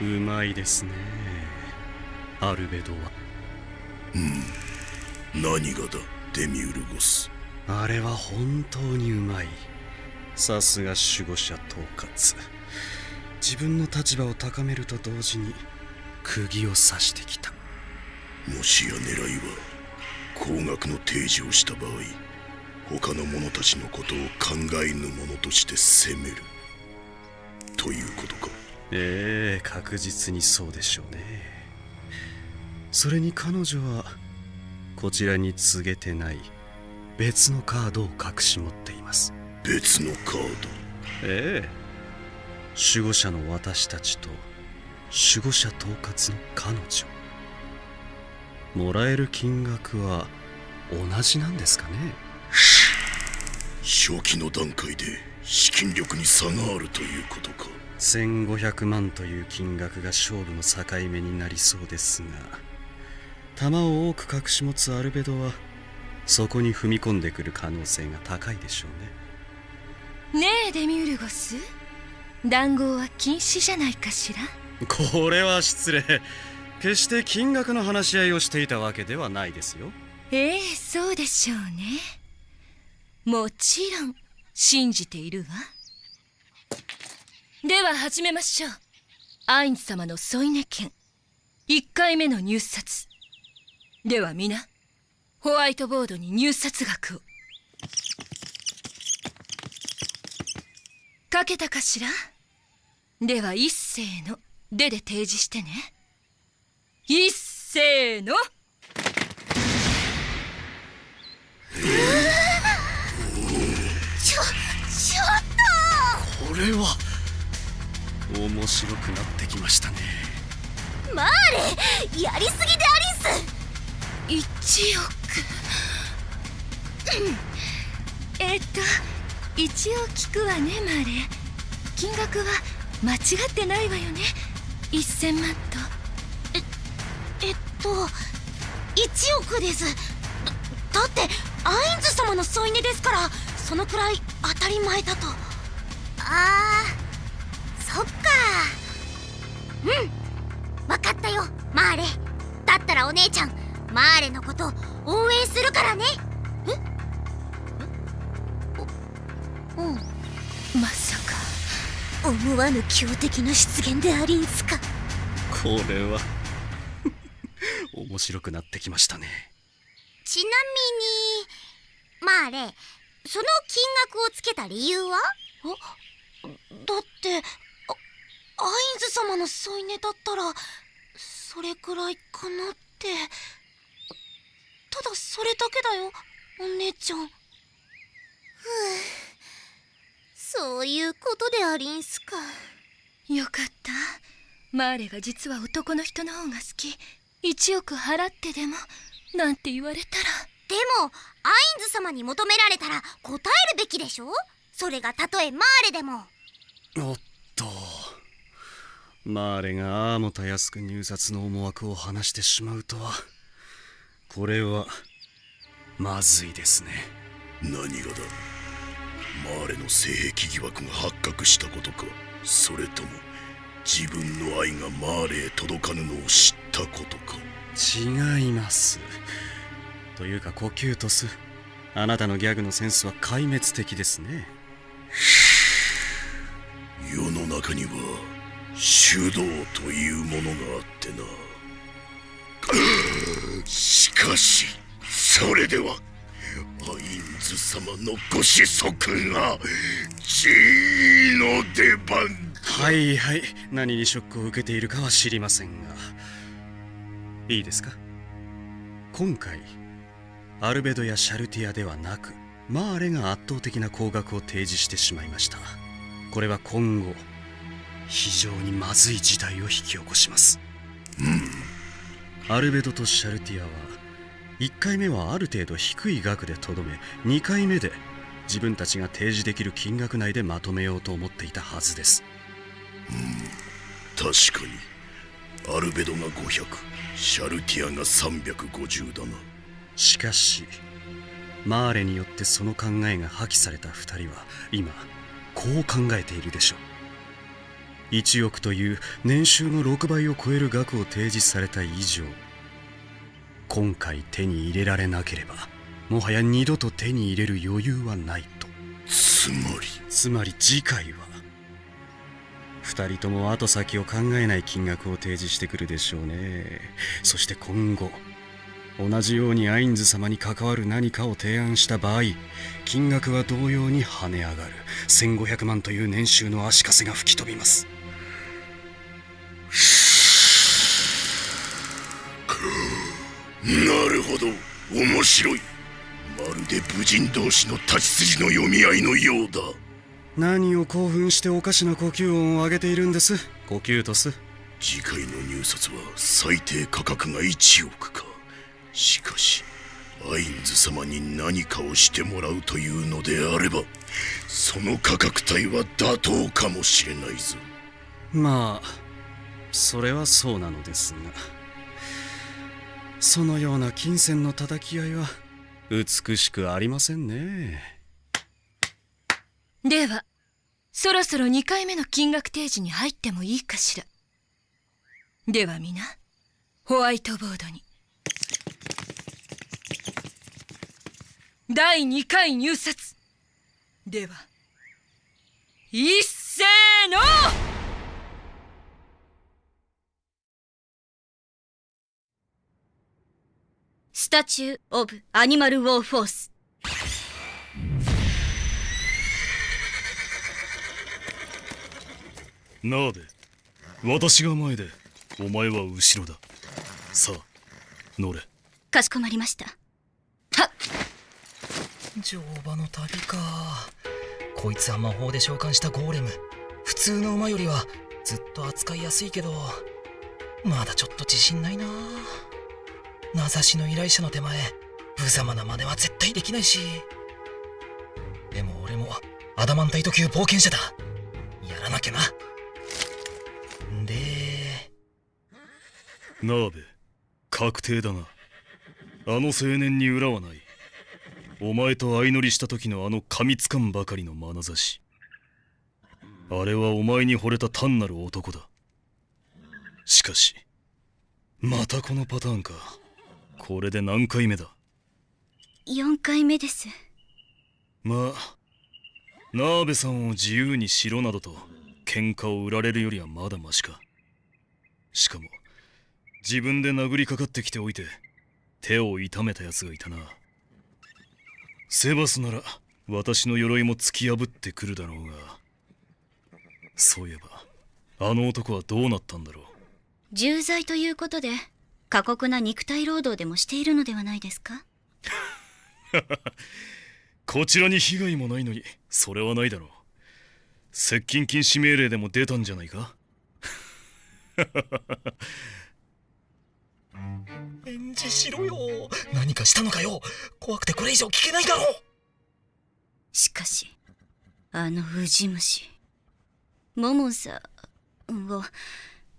うまいですね、アルベドは。何がだ、デミウルゴス。あれは本当にうまい。さすが守護者統括。自分の立場を高めると同時に釘を刺してきた。もしや狙いは高額の提示をした場合、他の者たちのことを考えぬ者として責めるということか？ええ、確実にそうでしょうね。それに彼女はこちらに告げてない別のカードを隠し持っています。別のカード？ええ、守護者の私たちと守護者統括の彼女。もらえる金額は同じなんですかね？初期の段階で資金力に差があるということか。1500万という金額が勝負の境目になりそうですが、弾を多く隠し持つアルベドはそこに踏み込んでくる可能性が高いでしょうね。ねえデミウルゴス、談合は禁止じゃないかしら？これは失礼。決して金額の話し合いをしていたわけではないですよ。ええ、そうでしょうね。もちろん信じているわ。では始めましょう。アインズ様の添い寝権1回目の入札では皆ホワイトボードに入札額を書けたかしら？では一斉ので提示してね。一斉の。ちょっとこれは面白くなってきましたね。マーレ、やりすぎでありんす。1億。一応聞くわねマーレ。金額は間違ってないわよね。1000万と。1億です。だってアインズ様の添い寝ですから、そのくらい当たり前だと。あー、そっか。わかったよマーレ。だったらお姉ちゃんマーレのこと応援するからね。まさか思わぬ強敵の出現でありんすか。これは面白くなってきましたね。ちなみにマーレ、その金額をつけた理由は？だってアインズ様の添い寝だったらそれくらいかなって。ただそれだけだよ、お姉ちゃん。そういうことでありんすか。よかった。マーレが実は男の人の方が好き、1億払ってでもなんて言われたら。でもアインズ様に求められたら答えるべきでしょ。それがたとえマーレでも。おっと、マーレがああもたやすく入札の思惑を話してしまうとは、これはまずいですね。何がだ。マーレの性癖疑惑が発覚したことか、それとも自分の愛がマーレへ届かぬのを知ったことか。違います。というかコキュートス、あなたのギャグのセンスは壊滅的ですね。世の中には手動というものがあってな。しかしそれではアインズ様のご子息が G の出番か。はいはい、何にショックを受けているかは知りませんが、いいですか。今回アルベドやシャルティアではなくマーレが圧倒的な高額を提示してしまいました。これは今後非常にまずい事態を引き起こします。アルベドとシャルティアは1回目はある程度低い額でとどめ、2回目で自分たちが提示できる金額内でまとめようと思っていたはずです。確かにアルベドが500、シャルティアが350だな。しかしマーレによってその考えが破棄された2人は今こう考えているでしょう。1億という年収の6倍を超える額を提示された以上、今回手に入れられなければもはや二度と手に入れる余裕はないと。つまり次回は2人とも後先を考えない金額を提示してくるでしょうね。そして今後同じようにアインズ様に関わる何かを提案した場合、金額は同様に跳ね上がる。1500万という年収の足かせが吹き飛びます。なるほど、面白い。まるで武人同士の立ち筋の読み合いのようだ。何を興奮しておかしな呼吸音を上げているんです、コキュートス。次回の入札は最低価格が1億か。しかしアインズ様に何かをしてもらうというのであれば、その価格帯は妥当かもしれないぞ。まあそれはそうなのですが、そのような金銭の叩き合いは美しくありませんね。ではそろそろ2回目の金額提示に入ってもいいかしら。では皆ホワイトボードに。第2回入札では一斉のスタチュー・オブ・アニマル・ウォー・フォース。なあべ、私が前でお前は後ろだ。さあ乗れ。かしこまりました。乗馬の旅か。こいつは魔法で召喚したゴーレム。普通の馬よりはずっと扱いやすいけど、まだちょっと自信ないな。名指しの依頼者の手前、無様な真似は絶対できないし。でも俺もアダマンタイト級冒険者だ。やらなきゃな。でなあべ、確定だな。あの青年に裏はない。お前と相乗りした時のあの噛みつかんばかりの眼差し、あれはお前に惚れた単なる男だ。しかしまたこのパターンか。これで何回目だ。4回目です。まあナーベさんを自由にしろなどと喧嘩を売られるよりはまだマシか。しかも自分で殴りかかってきておいて手を痛めたやつがいたな。セバスなら私の鎧も突き破ってくるだろうが、そういえばあの男はどうなったんだろう。重罪ということで過酷な肉体労働でもしているのではないですか？こちらに被害もないのにそれはないだろう。接近禁止命令でも出たんじゃないか。返事しろよ。何かしたのかよ。怖くてこれ以上聞けないだろう。しかしあのウジ虫モモンさんを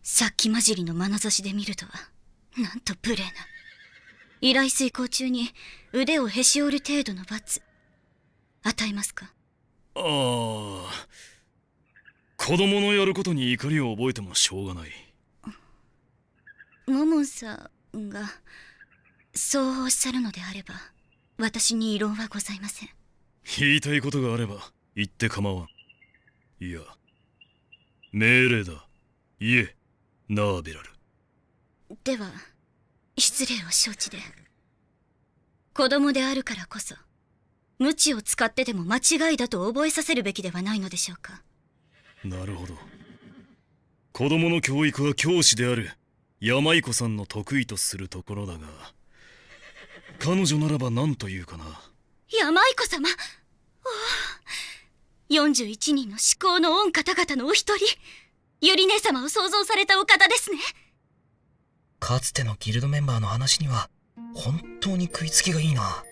さっき混じりの眼差しで見るとはなんと無礼な。依頼遂行中に腕をへし折る程度の罰与えますか？ああ、子供のやることに怒りを覚えてもしょうがない。モモンさんがそうおっしゃるのであれば私に異論はございません。言いたいことがあれば言って構わん。いや、命令だ。言え、ナーベラル。では失礼を承知で。子供であるからこそ無知を使ってでも間違いだと覚えさせるべきではないのでしょうか？なるほど。子供の教育は教師である山井子さんの得意とするところだが、彼女ならば何と言うかな。山井子様、41人の至高の御方々のお一人、ゆり姉様を想像されたお方ですね。かつてのギルドメンバーの話には本当に食いつきがいいな。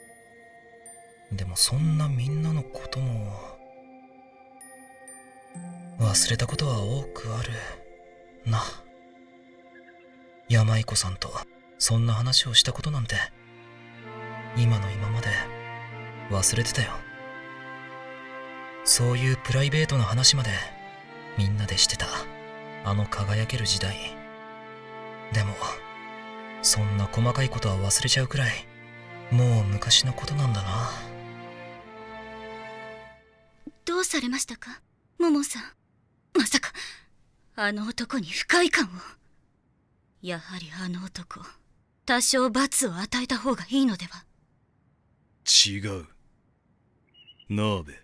でもそんなみんなのことも忘れたことは多くあるな。山井子さんとそんな話をしたことなんて今の今まで忘れてたよ。そういうプライベートな話までみんなでしてたあの輝ける時代。でもそんな細かいことは忘れちゃうくらいもう昔のことなんだな。どうされましたか、モモさん。まさかあの男に不快感を。やはりあの男多少罰を与えた方がいいのでは？違う。ナーベ、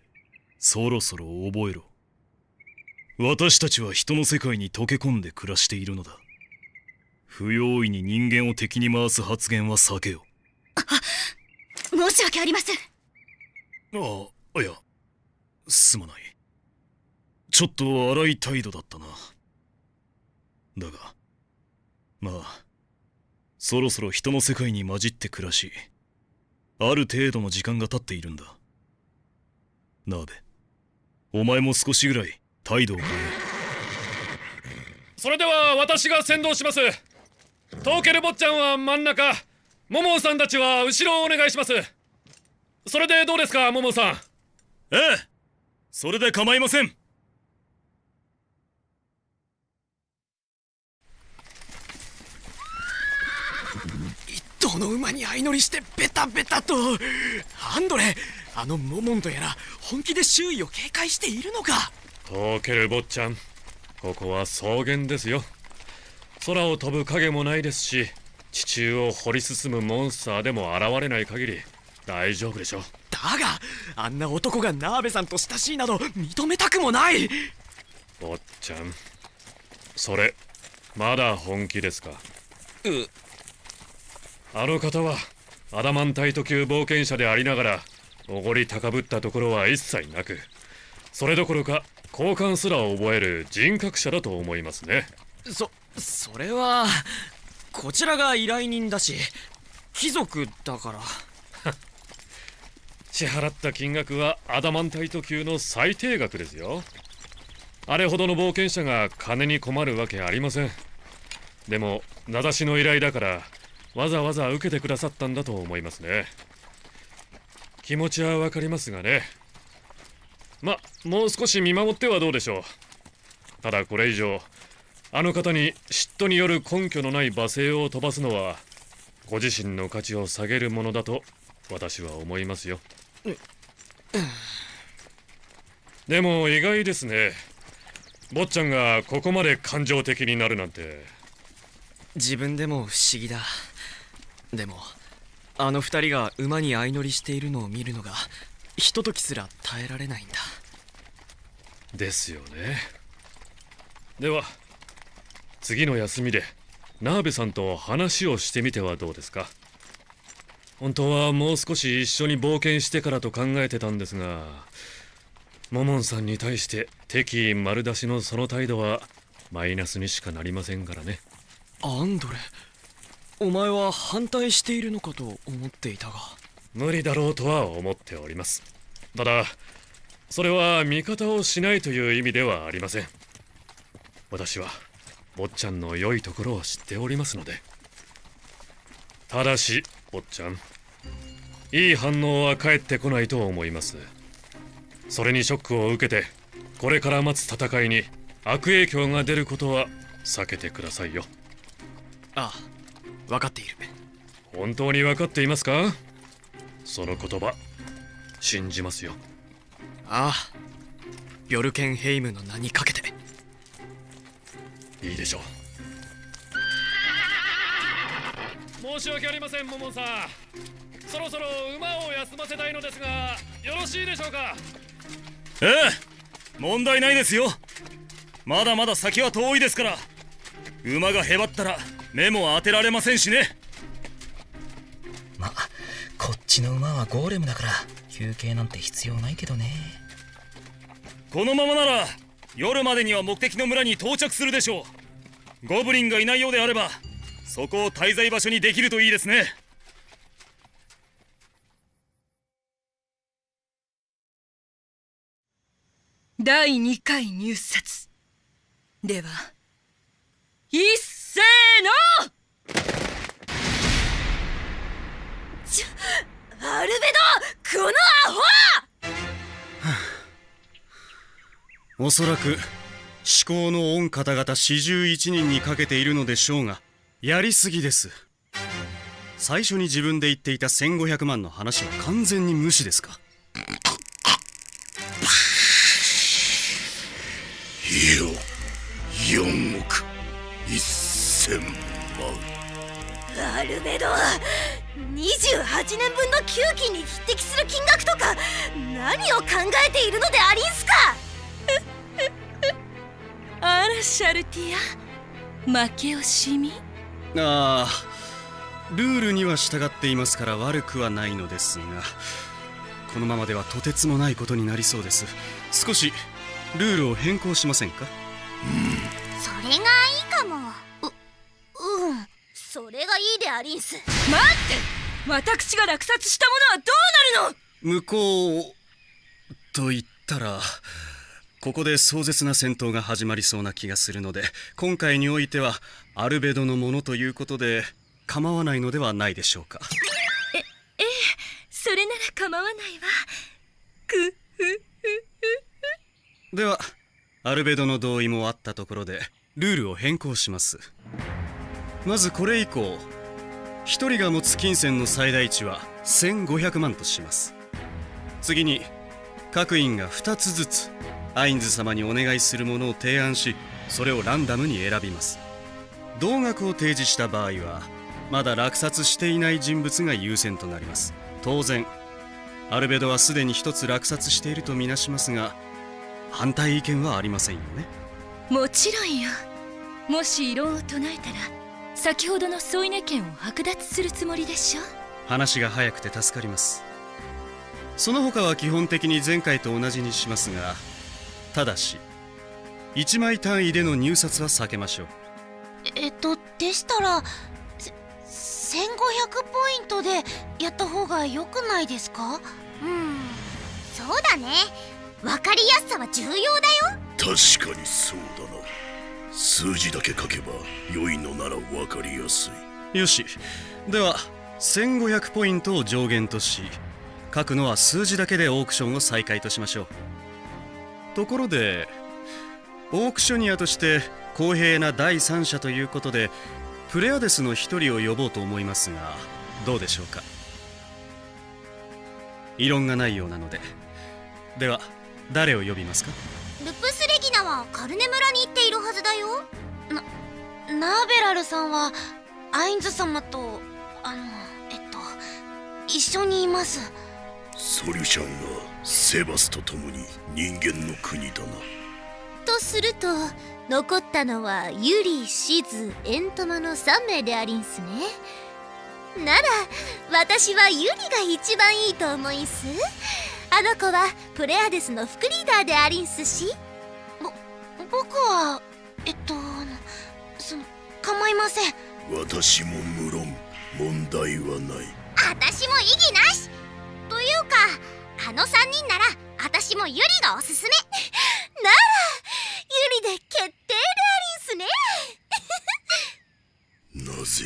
そろそろ覚えろ。私たちは人の世界に溶け込んで暮らしているのだ。不用意に人間を敵に回す発言は避けよ。申し訳ありません。ああ、いや、すまない。ちょっと荒い態度だったな。だが、まあ、そろそろ人の世界に混じって暮らし、ある程度の時間が経っているんだ。ナーベ、お前も少しぐらい態度を変え。それでは私が先導します。トーケル坊ちゃんは真ん中、モモンさんたちは後ろをお願いします。それでどうですか、モモンさん。ええ、それで構いません。一頭の馬に相乗りしてベタベタと。アンドレ、あのモモンとやら本気で周囲を警戒しているのか？トーケル坊ちゃん、ここは草原ですよ。空を飛ぶ影もないですし、地中を掘り進むモンスターでも現れない限り大丈夫でしょう。だがあんな男がナーベさんと親しいなど認めたくもない。坊ちゃん、それまだ本気ですか？あの方はアダマンタイト級冒険者でありながらおごり高ぶったところは一切なく、それどころか好感すら覚える人格者だと思いますね。それはこちらが依頼人だし貴族だから。支払った金額はアダマンタイト級の最低額ですよ。あれほどの冒険者が金に困るわけありません。でも名指しの依頼だからわざわざ受けてくださったんだと思いますね。気持ちはわかりますがね。もう少し見守ってはどうでしょう。ただこれ以上あの方に嫉妬による根拠のない罵声を飛ばすのはご自身の価値を下げるものだと私は思いますよ。でも意外ですね。坊ちゃんがここまで感情的になるなんて。自分でも不思議だ。でもあの二人が馬に相乗りしているのを見るのがひとときすら耐えられないんだ。ですよね。では次の休みでナーベさんと話をしてみてはどうですか。本当はもう少し一緒に冒険してからと考えてたんですが、モモンさんに対して敵意丸出しのその態度はマイナスにしかなりませんからね。アンドレ、お前は反対しているのかと思っていたが。無理だろうとは思っております。ただそれは味方をしないという意味ではありません。私は坊ちゃんの良いところを知っておりますので。ただし坊ちゃん、いい反応は返ってこないと思います。それにショックを受けてこれから待つ戦いに悪影響が出ることは避けてくださいよ。ああ、分かっている。本当に分かっていますか？その言葉信じますよ。ああ、ビョルケンヘイムの名にかけて。いいでしょう。申し訳ありません、モモンさん。そろそろ馬を休ませたいのですが、よろしいでしょうか？ええ、問題ないですよ。まだまだ先は遠いですから。馬がへばったら目も当てられませんしね。ま、こっちの馬はゴーレムだから休憩なんて必要ないけどね。このままなら夜までには目的の村に到着するでしょう。ゴブリンがいないようであればそこを滞在場所にできるといいですね。第2回入札では、一斉のアルベド、このアホ！おそらく至高の御方々41人にかけているのでしょうが、やりすぎです。最初に自分で言っていた1500万の話は完全に無視ですか。4億1000万。アルベド、28年分の給金に匹敵する金額とか何を考えているのでありんすか？あらシャルティア、負け惜しみ？ああ、ルールには従っていますから悪くはないのですが、このままではとてつもないことになりそうです。少しルールを変更しませんか？それがいいかも。それがいいでありんす。待って、私が落札したものはどうなるの？向こうと言ったら、ここで壮絶な戦闘が始まりそうな気がするので、今回においてはアルベドのものということで構わないのではないでしょうか。ええ、それなら構わないわ。くではアルベドの同意もあったところでルールを変更します。まずこれ以降、1人が持つ金銭の最大値は1500万とします。次に各員が2つずつアインズ様にお願いするものを提案し、それをランダムに選びます。同額を提示した場合はまだ落札していない人物が優先となります。当然アルベドはすでに1つ落札しているとみなしますが、反対意見はありませんよね。もちろんよ。もし異論を唱えたら先ほどの添い寝権を剥奪するつもりでしょ。話が早くて助かります。その他は基本的に前回と同じにしますが、ただし1枚単位での入札は避けましょう。でしたら1500ポイントでやった方が良くないですか？そうだね。分かりやすさは重要だよ。確かにそうだな。数字だけ書けば良いのなら分かりやすい。よし、では1500ポイントを上限とし、書くのは数字だけでオークションを再開としましょう。ところでオークショニアとして公平な第三者ということでプレアデスの一人を呼ぼうと思いますが、どうでしょうか？異論がないようなので。では誰を呼びますか？ルプスレギナはカルネ村に行っているはずだよ。ナーベラルさんはアインズ様と一緒にいます。ソリュシャンはセバスと共に人間の国だな。とすると残ったのはユリ、シズ、エントマの3名でありんすね。なら私はユリが一番いいと思いんす。あの子はプレアデスの副リーダーでありんすし。僕は構いません。私も無論問題はない。私も異議なしというか、あの3人なら私もユリがおすすめならユリで決定でありんすねなぜ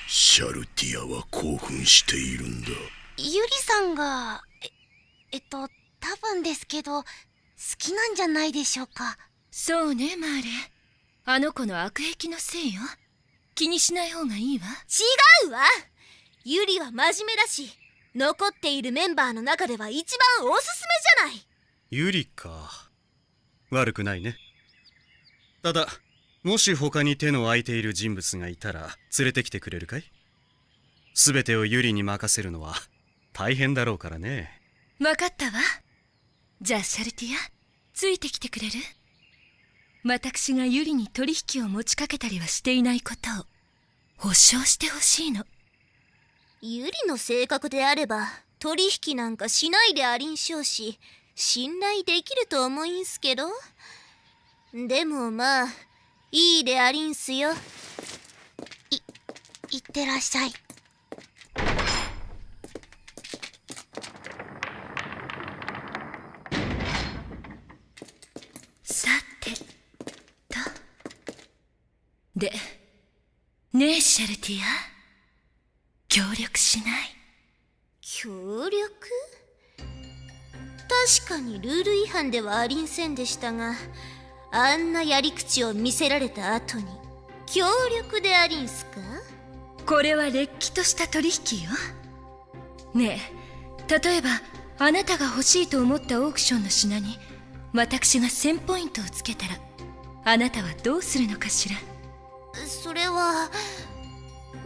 シャルティアは興奮しているんだ。ユリさんが多分ですけど好きなんじゃないでしょうか。そうね、マーレ。あの子の悪癖のせいよ。気にしない方がいいわ。違うわ。ユリは真面目だし、残っているメンバーの中では一番おすすめじゃない。ユリか。悪くないね。ただもし他に手の空いている人物がいたら連れてきてくれるかい？全てをユリに任せるのは大変だろうからね。わかったわ。じゃあシャルティア、ついてきてくれる？私がユリに取引を持ちかけたりはしていないことを保証してほしいの。ユリの性格であれば取引なんかしないでありんしょうし、信頼できると思いんすけど。でもまあいいでありんすよ。いってらっしゃい。さてと。で、ねえシャルティア、協力しない？協力？確かにルール違反ではありんせんでしたが、あんなやり口を見せられた後に協力でありんすか？これはれっきとした取引よ。ねえ、例えばあなたが欲しいと思ったオークションの品に私が1000ポイントをつけたら、あなたはどうするのかしら？それは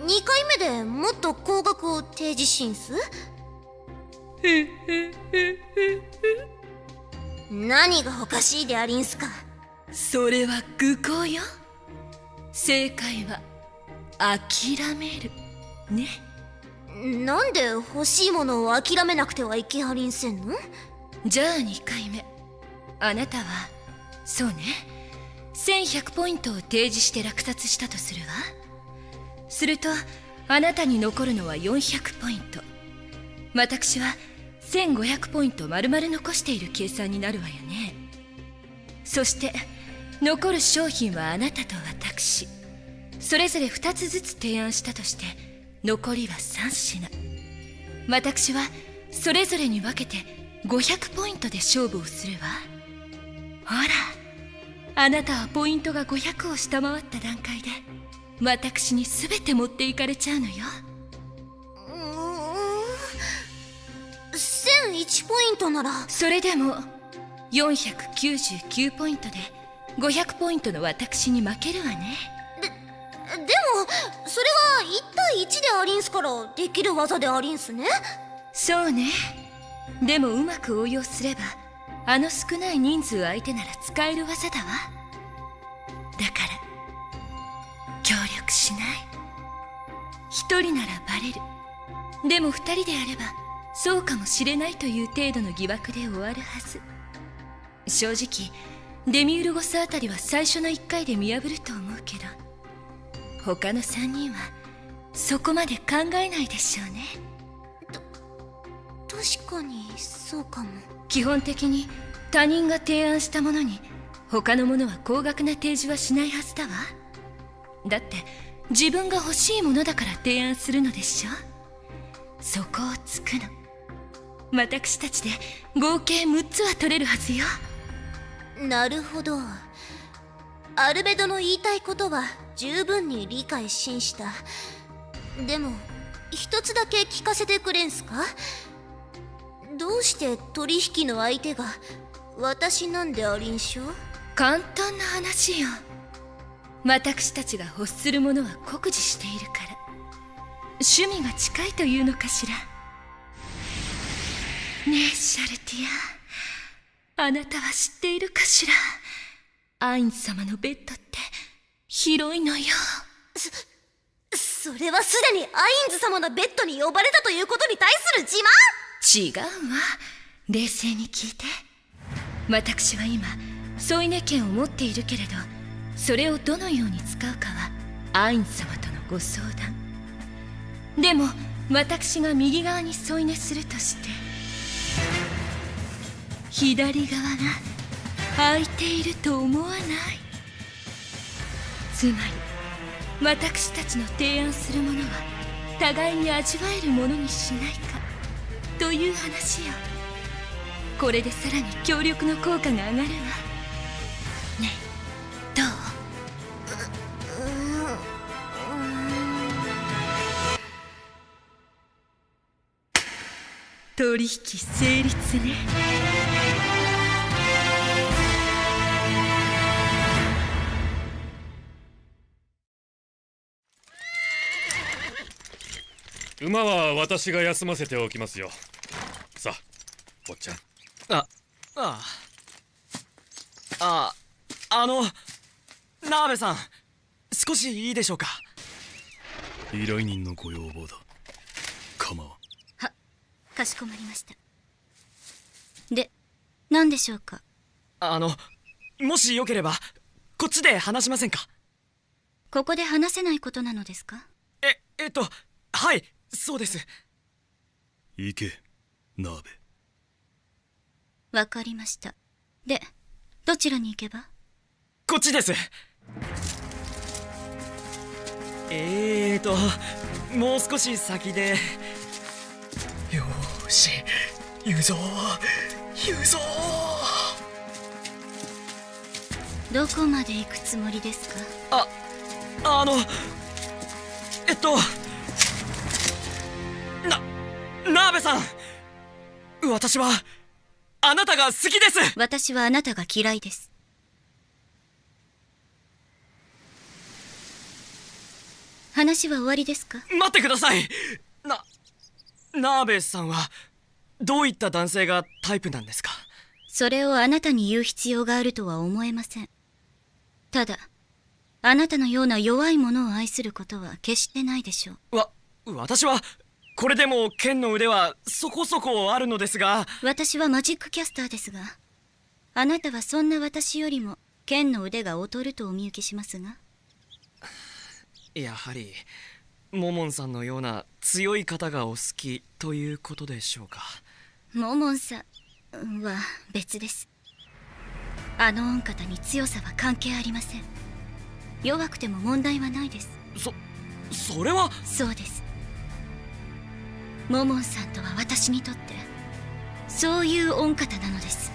2回目でもっと高額を提示しんす？何がおかしいでありんすか？それは愚行よ。正解は諦めるね。なんで欲しいものを諦めなくてはいけはりんせんの？じゃあ2回目、あなたはそうね、1100ポイントを提示して落札したとするわ。するとあなたに残るのは400ポイント。私は1500ポイント丸々残している計算になるわよね。そして残る商品はあなたと私それぞれ2つずつ提案したとして、残りは3品。私はそれぞれに分けて500ポイントで勝負をするわ。ほら、あなたはポイントが500を下回った段階で私に全て持っていかれちゃうのよ。1001ポイントなら。それでも499ポイントで500ポイントの私に負けるわね。でもそれは1対1でありんすからできる技でありんすね。そうね。でもうまく応用すればあの少ない人数相手なら使える技だわ。だから協力しない。1人ならバレる。でも2人であればそうかもしれないという程度の疑惑で終わるはず。正直デミウルゴスあたりは最初の1回で見破ると思うけど、他の3人はそこまで考えないでしょうね。確かにそうかも。基本的に他人が提案したものに他の者は高額な提示はしないはずだわ。だって自分が欲しいものだから提案するのでしょ。そこをつくの。私たちで合計6つは取れるはずよ。なるほど。アルベドの言いたいことは十分に理解しんした。でも一つだけ聞かせてくれんすか？どうして取引の相手が私なんでありんしょう？簡単な話よ。私たちが欲するものは酷似しているから。趣味が近いというのかしら。ねえシャルティア、あなたは知っているかしら？アインズ様のベッドって広いのよ。それはすでにアインズ様のベッドに呼ばれたということに対する自慢。違うわ。冷静に聞いて。私は今添い寝権を持っているけれど、それをどのように使うかはアインズ様とのご相談。でも私が右側に添い寝するとして、左側が空いていると思わない？つまり私たちの提案するものは互いに味わえるものにしないかという話よ。これでさらに協力の効果が上がるわ。ねえ、どう？取引成立ね。馬は私が休ませておきますよ。さあ、坊ちゃん。ナーベさん、少しいいでしょうか。依頼人のご要望だ。構わん。は、かしこまりました。で、何でしょうか。もしよければこっちで話しませんか。ここで話せないことなのですか。はい、そうです。行け、ナーベ。わかりました。で、どちらに行けば。こっちです。もう少し先で。よーし、言うぞ言うぞ。どこまで行くつもりですか。ナーベさん、私はあなたが好きです。私はあなたが嫌いです。話は終わりですか。待ってください。ナーベさんはどういった男性がタイプなんですか。それをあなたに言う必要があるとは思えません。ただ、あなたのような弱い者を愛することは決してないでしょう。私はこれでも剣の腕はそこそこあるのですが。私はマジックキャスターですが、あなたはそんな私よりも剣の腕が劣るとお見受けしますが。やはりモモンさんのような強い方がお好きということでしょうか。モモンさんは別です。あの御方に強さは関係ありません。弱くても問題はないです。それは。そうです。モモンさんとは私にとってそういう御方なのです。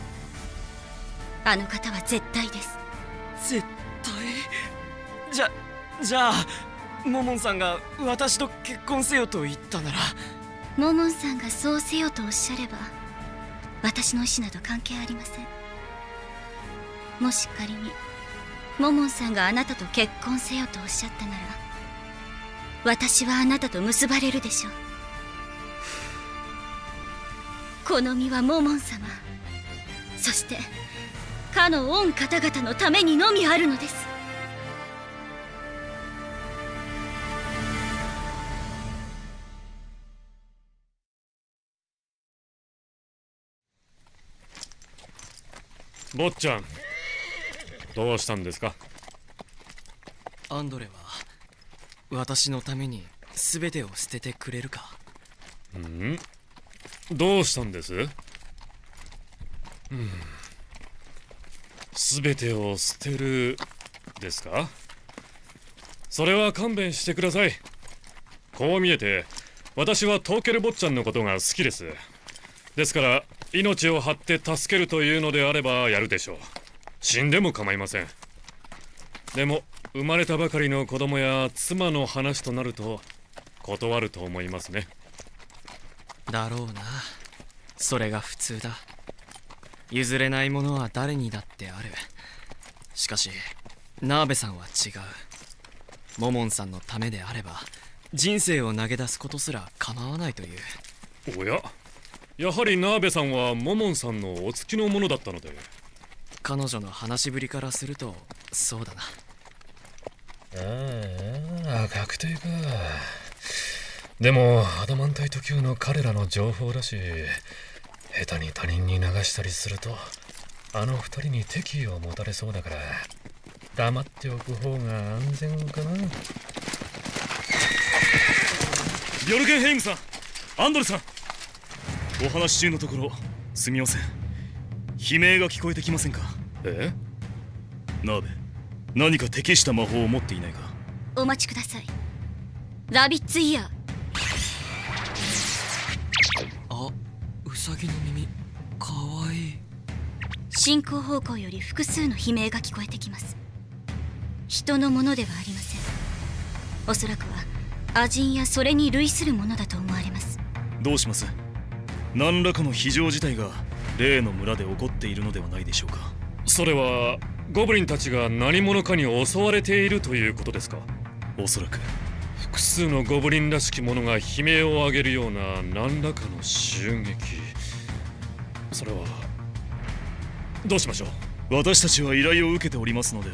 あの方は絶対です。絶対。じゃあモモンさんが私と結婚せよと言ったなら。モモンさんがそうせよとおっしゃれば私の意思など関係ありません。もし仮にモモンさんがあなたと結婚せよとおっしゃったなら、私はあなたと結ばれるでしょう。この身はモモン様、そしてかの御方々のためにのみあるのです。坊ちゃん、どうしたんですか。アンドレは私のために全てを捨ててくれるか。どうしたんです。全てを捨てるですか。それは勘弁してください。こう見えて私はトーケル坊ちゃんのことが好きです。ですから命を張って助けるというのであればやるでしょう。死んでも構いません。でも生まれたばかりの子供や妻の話となると断ると思いますね。だろうな。それが普通だ。譲れないものは誰にだってある。しかしナーベさんは違う。モモンさんのためであれば人生を投げ出すことすら構わないという。おや、やはりナーベさんはモモンさんのお付きの者だったので。彼女の話しぶりからするとそうだな。ああ、確定か。でもアダマンタイト級の彼らの情報だし、下手に他人に流したりするとあの二人に敵意を持たれそうだから、黙っておく方が安全かな。ビョルゲンヘイムさん、アンドルさん、お話し中のところすみません。悲鳴が聞こえてきませんか？え？ナーベ、何か適した魔法を持っていないか？お待ちください。ラビッツイヤー。あ、ウサギの耳かわいい。進行方向より複数の悲鳴が聞こえてきます。人のものではありません。おそらくはアジンやそれに類するものだと思われます。どうします？何らかの非常事態が例の村で起こっているのではないでしょうか？それはゴブリンたちが何者かに襲われているということですか？おそらく。複数のゴブリンらしき者が悲鳴を上げるような何らかの襲撃。それはどうしましょう？私たちは依頼を受けておりますので、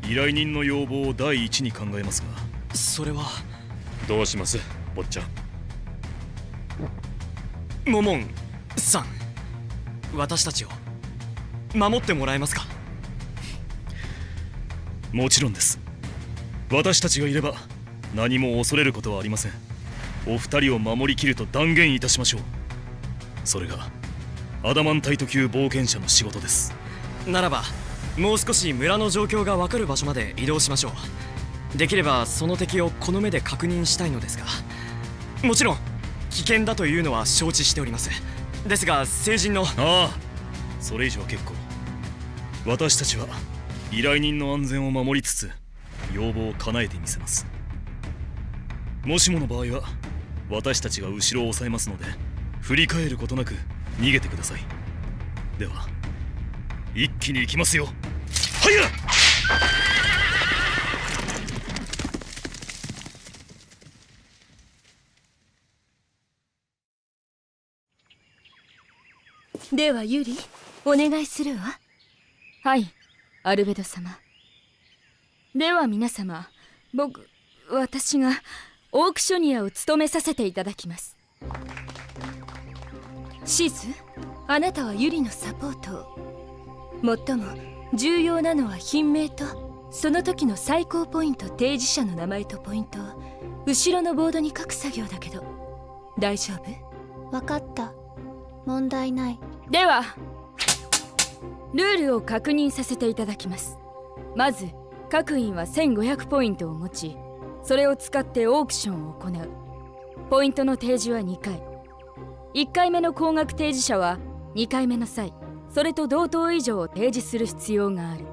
依頼人の要望を第一に考えますが。それはどうします、坊ちゃん？モモンさん、私たちを守ってもらえますか？もちろんです。私たちがいれば何も恐れることはありません。お二人を守りきると断言いたしましょう。それがアダマンタイト級冒険者の仕事です。ならばもう少し村の状況がわかる場所まで移動しましょう。できればその敵をこの目で確認したいのですが、もちろん危険だというのは承知しております。ですが聖人の。ああ、それ以上は結構。私たちは依頼人の安全を守りつつ要望を叶えてみせます。もしもの場合は私たちが後ろを抑えますので、振り返ることなく逃げてください。では一気に行きますよ。はいや！ではユリ、お願いするわ。はい、アルベド様。では皆様、私がオークショニアを務めさせていただきます。シズ、あなたはユリのサポートを。最も重要なのは品名とその時の最高ポイント提示者の名前とポイントを後ろのボードに書く作業だけど、大丈夫？わかった。問題ない。ではルールを確認させていただきます。まず各員は1500ポイントを持ち、それを使ってオークションを行う。ポイントの提示は2回。1回目の高額提示者は2回目の際それと同等以上を提示する必要がある。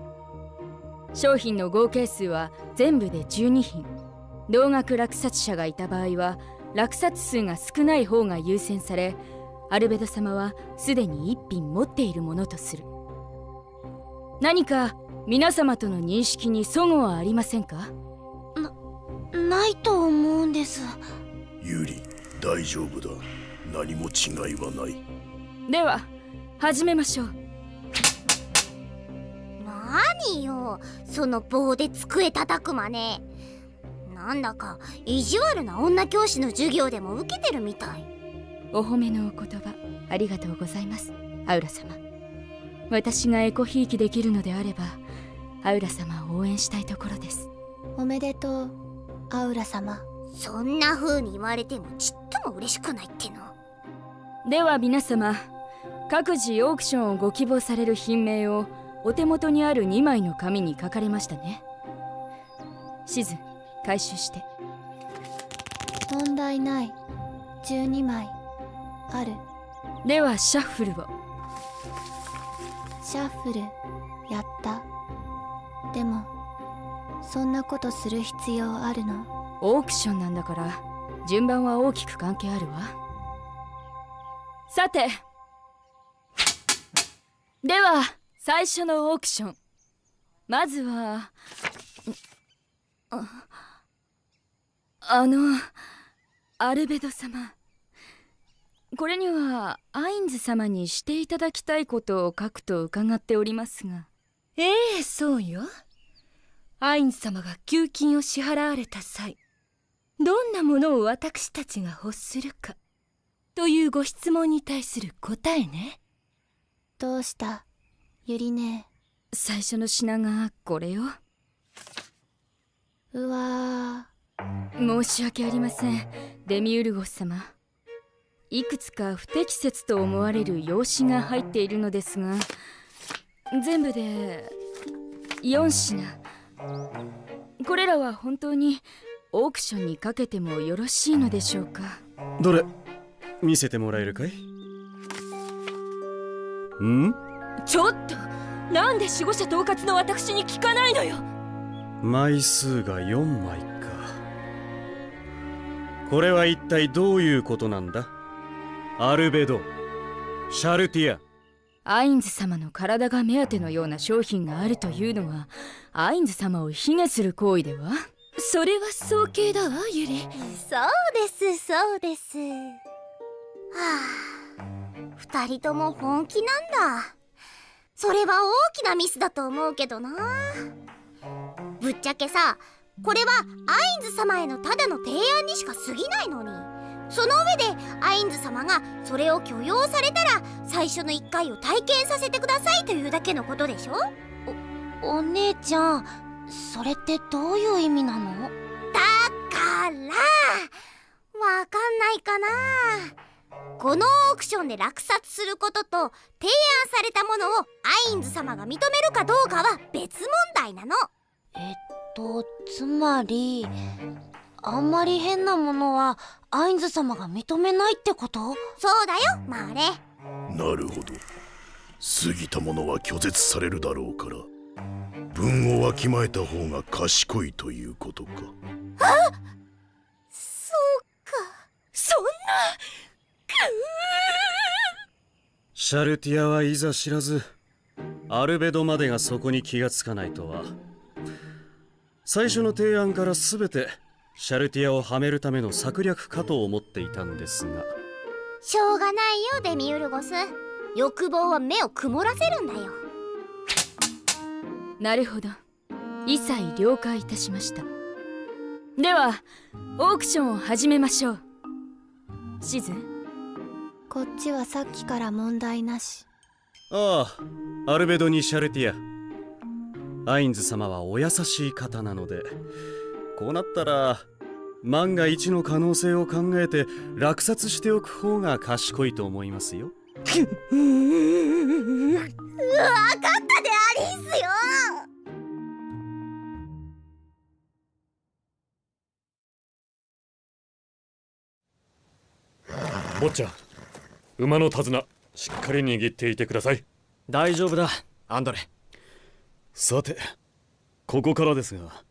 商品の合計数は全部で12品。同額落札者がいた場合は落札数が少ない方が優先され、アルベド様はすでに1品持っているものとする。何か皆様との認識に齟齬はありませんか？ないと思うんです。ユリ、大丈夫だ。何も違いはない。では始めましょう。何よ、その棒で机叩く真似。なんだか意地悪な女教師の授業でも受けてるみたい。お褒めのお言葉ありがとうございます、アウラ様。私がエコひいきできるのであればアウラ様を応援したいところです。おめでとう、アウラ様。そんな風に言われてもちっとも嬉しくないっての。では皆様、各自オークションをご希望される品名をお手元にある2枚の紙に書かれましたね。シズ、回収して。問題ない。12枚ある。ではシャッフルを。シャッフルやった。でもそんなことする必要あるの？オークションなんだから順番は大きく関係あるわ。さて、では最初のオークション。まずはアルベド様、これにはアインズ様にしていただきたいことを書くと伺っておりますが。ええ、そうよ。アインズ様が給金を支払われた際、どんなものを私たちが欲するかというご質問に対する答えね。どうしたゆりね。最初の品がこれよ。うわ申し訳ありません、デミウルゴス様。いくつか不適切と思われる用紙が入っているのですが、全部で4品。これらは本当にオークションにかけてもよろしいのでしょうか。どれ見せてもらえるかい？ちょっと、なんで守護者統括の私に聞かないのよ。枚数が4枚か。これは一体どういうことなんだ？アルベド、シャルティア。アインズ様の体が目当てのような商品があるというのは、アインズ様を卑下する行為では？それは早計だわ、ユリ。そうですそうです。はあ、2人とも本気なんだ。それは大きなミスだと思うけどな。ぶっちゃけさ、これはアインズ様へのただの提案にしか過ぎないのに、その上でアインズ様がそれを許容されたら最初の1回を体験させてくださいというだけのことでしょ。お姉ちゃん、それってどういう意味なの？だからわかんないかな。このオークションで落札することと提案されたものをアインズ様が認めるかどうかは別問題なの。つまりあんまり変なものはアインズ様が認めないってこと？そうだよ、マーレ。なるほど。過ぎたものは拒絶されるだろうから、分をわきまえた方が賢いということか。そうか。そんな。シャルティアはいざ知らず、アルベドまでがそこに気がつかないとは。最初の提案から全てシャルティアをはめるための策略かと思っていたんですが。しょうがないよ、デミウルゴス。欲望は目を曇らせるんだよ。なるほど、一切了解いたしました。ではオークションを始めましょう。シズ、こっちはさっきから問題なし。ああ、アルベドにシャルティア。アインズ様はお優しい方なので、こうなったら万が一の可能性を考えて落札しておく方が賢いと思いますよ。分かったでアリンスよ。坊ちゃん、馬の手綱しっかり握っていてください。大丈夫だ、アンドレ。さて、ここからですが、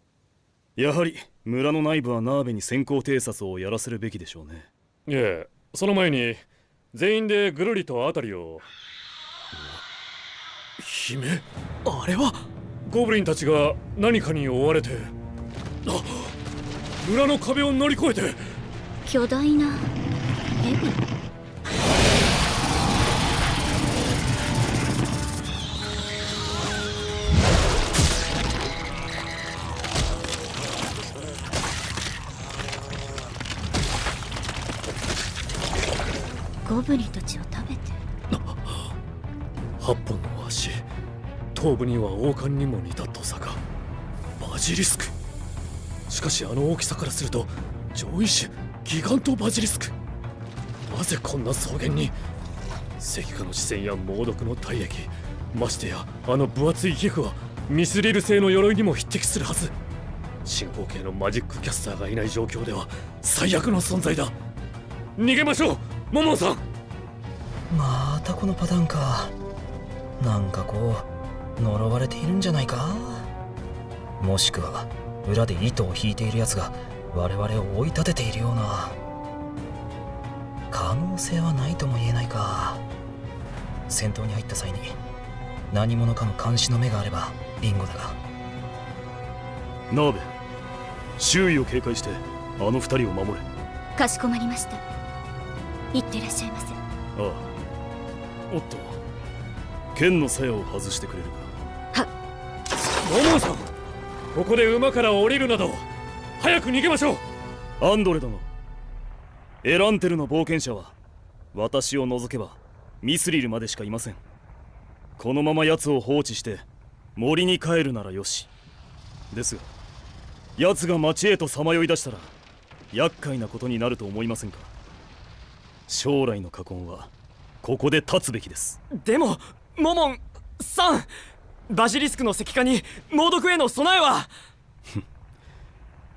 やはり村の内部はナーベに先行偵察をやらせるべきでしょうね。いえ、その前に全員でぐるりとあたりを。姫、あれはゴブリンたちが何かに追われて、村の壁を乗り越えて。巨大な蛇。ゴブリンたちを食べて。8本の足、頭部には王冠にも似たトサカ、バジリスク。しかしあの大きさからすると上位種ギガントバジリスク。なぜこんな草原に。石化の視線や猛毒の体液、ましてやあの分厚い皮膚はミスリル製の鎧にも匹敵するはず。進行形のマジックキャスターがいない状況では最悪の存在だ。逃げましょう、モモンさん。またこのパターンか。なんかこう呪われているんじゃないか。もしくは裏で糸を引いているやつが我々を追い立てているような。可能性はないとも言えないか。戦闘に入った際に何者かの監視の目があればビンゴだが。ナーベ、周囲を警戒してあの二人を守れ。かしこまりました。いってらっしゃいませ。ああ。おっと、剣の鞘を外してくれるか。モモンさん、ここで馬から降りるなど早く逃げましょう。アンドレ殿、エランテルの冒険者は私を除けばミスリルまでしかいません。このまま奴を放置して森に帰るならよし。ですが奴が町へとさまよい出したら厄介なことになると思いませんか？将来の禍根はここで立つべきです。でもモモンさん、バジリスクの石化に猛毒への備えは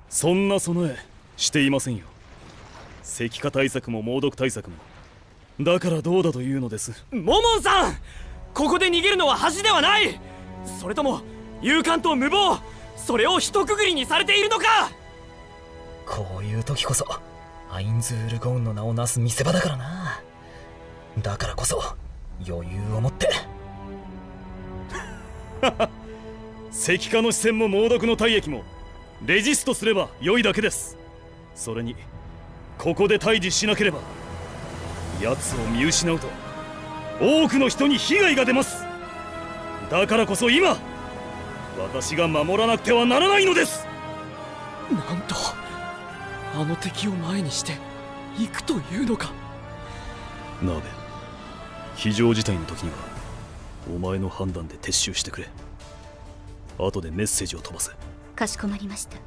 そんな備えしていませんよ。石化対策も猛毒対策も。だからどうだというのです。モモンさん、ここで逃げるのは恥ではない。それとも勇敢と無謀、それを一括りにされているのか。こういう時こそアインズールゴーンの名をなす見せ場だからな。だからこそ余裕を持って石化の視線も猛毒の体液もレジストすれば良いだけです。それにここで対峙しなければ奴を見失うと多くの人に被害が出ます。だからこそ今私が守らなくてはならないのです。なんとあの敵を前にして行くというのか。ナーベ、非常事態の時にはお前の判断で撤収してくれ。後でメッセージを飛ばせ。かしこまりました。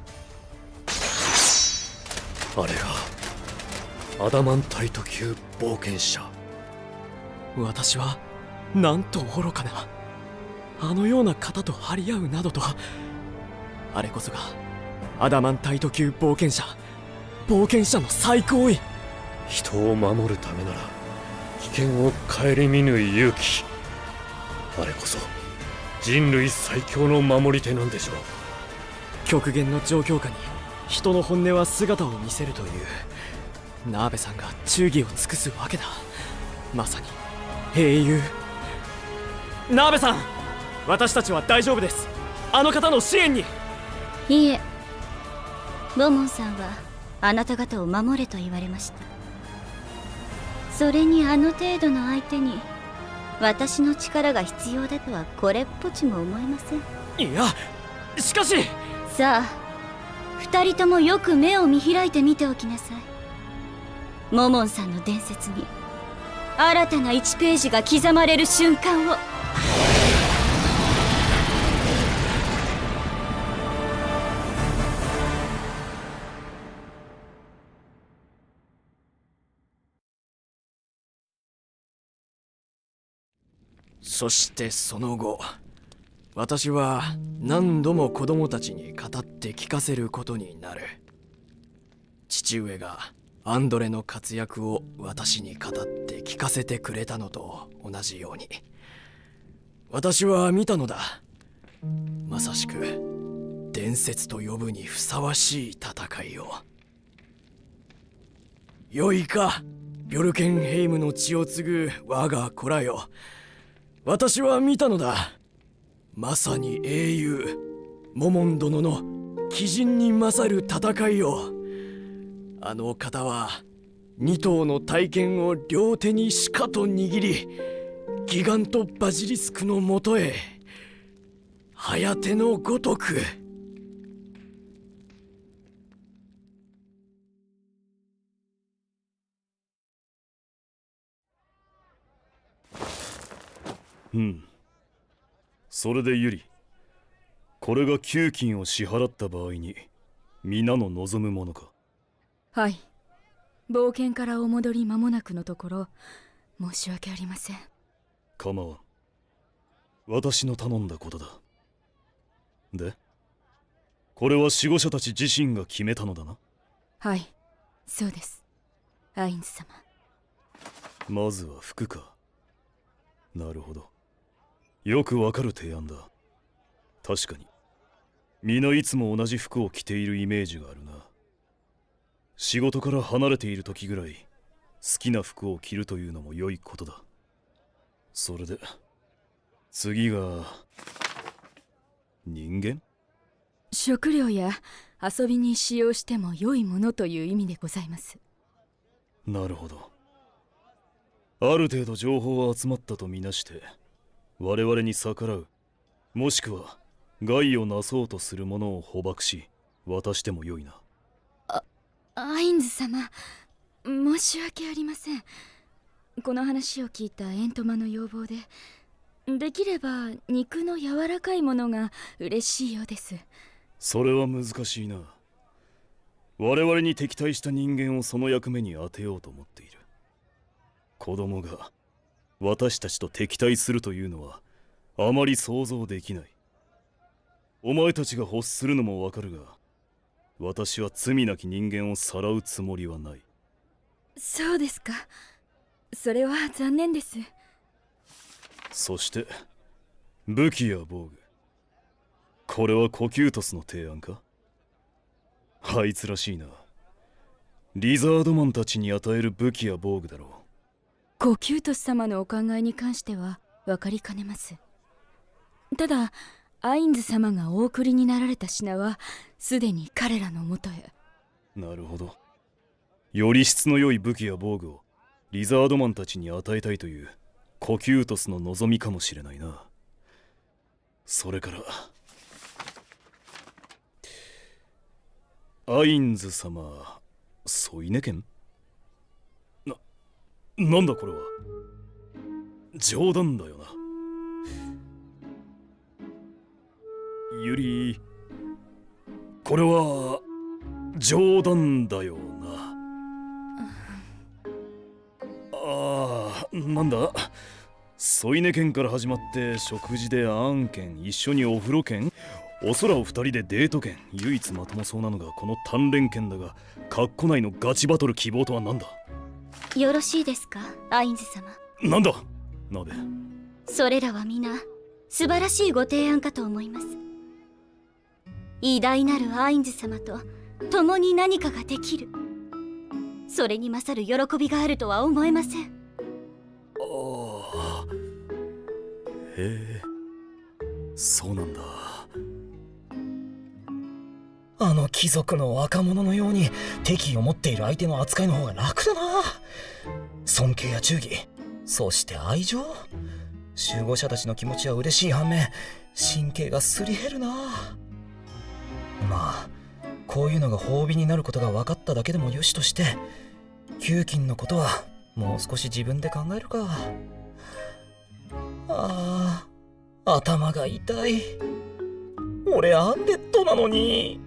あれがアダマンタイト級冒険者。私はなんと愚かな、あのような方と張り合うなどと。あれこそがアダマンタイト級冒険者、冒険者の最高位。人を守るためなら危険を顧みぬ勇気。あれこそ人類最強の守り手なんでしょう。極限の状況下に人の本音は姿を見せるというナーベさんが忠義を尽くすわけだ。まさに英雄。ナーベさん、私たちは大丈夫です。あの方の支援に。いいえ、モモンさんはあなた方を守れと言われました。それにあの程度の相手に私の力が必要だとはこれっぽっちも思えません。いや、しかし。さあ、二人ともよく目を見開いてみておきなさい。モモンさんの伝説に新たな1ページが刻まれる瞬間を。そしてその後、私は何度も子供たちに語って聞かせることになる。父上がアンドレの活躍を私に語って聞かせてくれたのと同じように、私は見たのだ。まさしく伝説と呼ぶにふさわしい戦いを。よいか、ビョルケンヘイムの血を継ぐ我が子らよ。私は見たのだ。まさに英雄モモン殿の鬼人に勝る戦いを。あの方は2頭の大剣を両手にしかと握り、ギガントバジリスクのもとへ早手のごとく。それでユリ、これが給金を支払った場合に皆の望むものか？はい。冒険からお戻り間もなくのところ、申し訳ありません。構わん。私の頼んだことだ。で、これは守護者たち自身が決めたのだな？はい、そうです。アインズ様。まずは服か。なるほど。よくわかる提案だ。確かに皆いつも同じ服を着ているイメージがあるな。仕事から離れている時ぐらい好きな服を着るというのも良いことだ。それで次が人間？食料や遊びに使用しても良いものという意味でございます。なるほど。ある程度情報は集まったとみなして我々に逆らう、もしくは害をなそうとする者を捕獲し渡してもよいな。アインズ様、申し訳ありません。この話を聞いたエントマの要望で、できれば肉の柔らかいものが嬉しいようです。それは難しいな。我々に敵対した人間をその役目に当てようと思っている。子供が私たちと敵対するというのはあまり想像できない。お前たちが欲するのもわかるが、私は罪なき人間をさらうつもりはない。そうですか。それは残念です。そして武器や防具、これはコキュートスの提案か？あいつらしいな。リザードマンたちに与える武器や防具だろう。コキュートス様のお考えに関しては分かりかねます。ただアインズ様がお送りになられた品はすでに彼らのもとへ。なるほど。より質の良い武器や防具をリザードマンたちに与えたいというコキュートスの望みかもしれないな。それからアインズ様、添い寝剣？なんだこれは。冗談だよな。ユリ、これは冗談だよな。なんだ、添い寝券から始まって食事で案件、一緒にお風呂券、お空を二人でデート券、唯一まともそうなのがこの鍛錬券だが、カッコ内のガチバトル希望とは何だ？よろしいですか、アインズ様。なんだ鍋。それらは皆素晴らしいご提案かと思います。偉大なるアインズ様と共に何かができる、それに勝る喜びがあるとは思えません。ああ、へえ、そうなんだ。あの貴族の若者のように敵意を持っている相手の扱いの方が楽だな。尊敬や忠義、そして愛情、守護者たちの気持ちは嬉しい反面神経がすり減るな。まあこういうのが褒美になることが分かっただけでもよしとして、給金のことはもう少し自分で考えるか。頭が痛い。俺アンデッドなのに。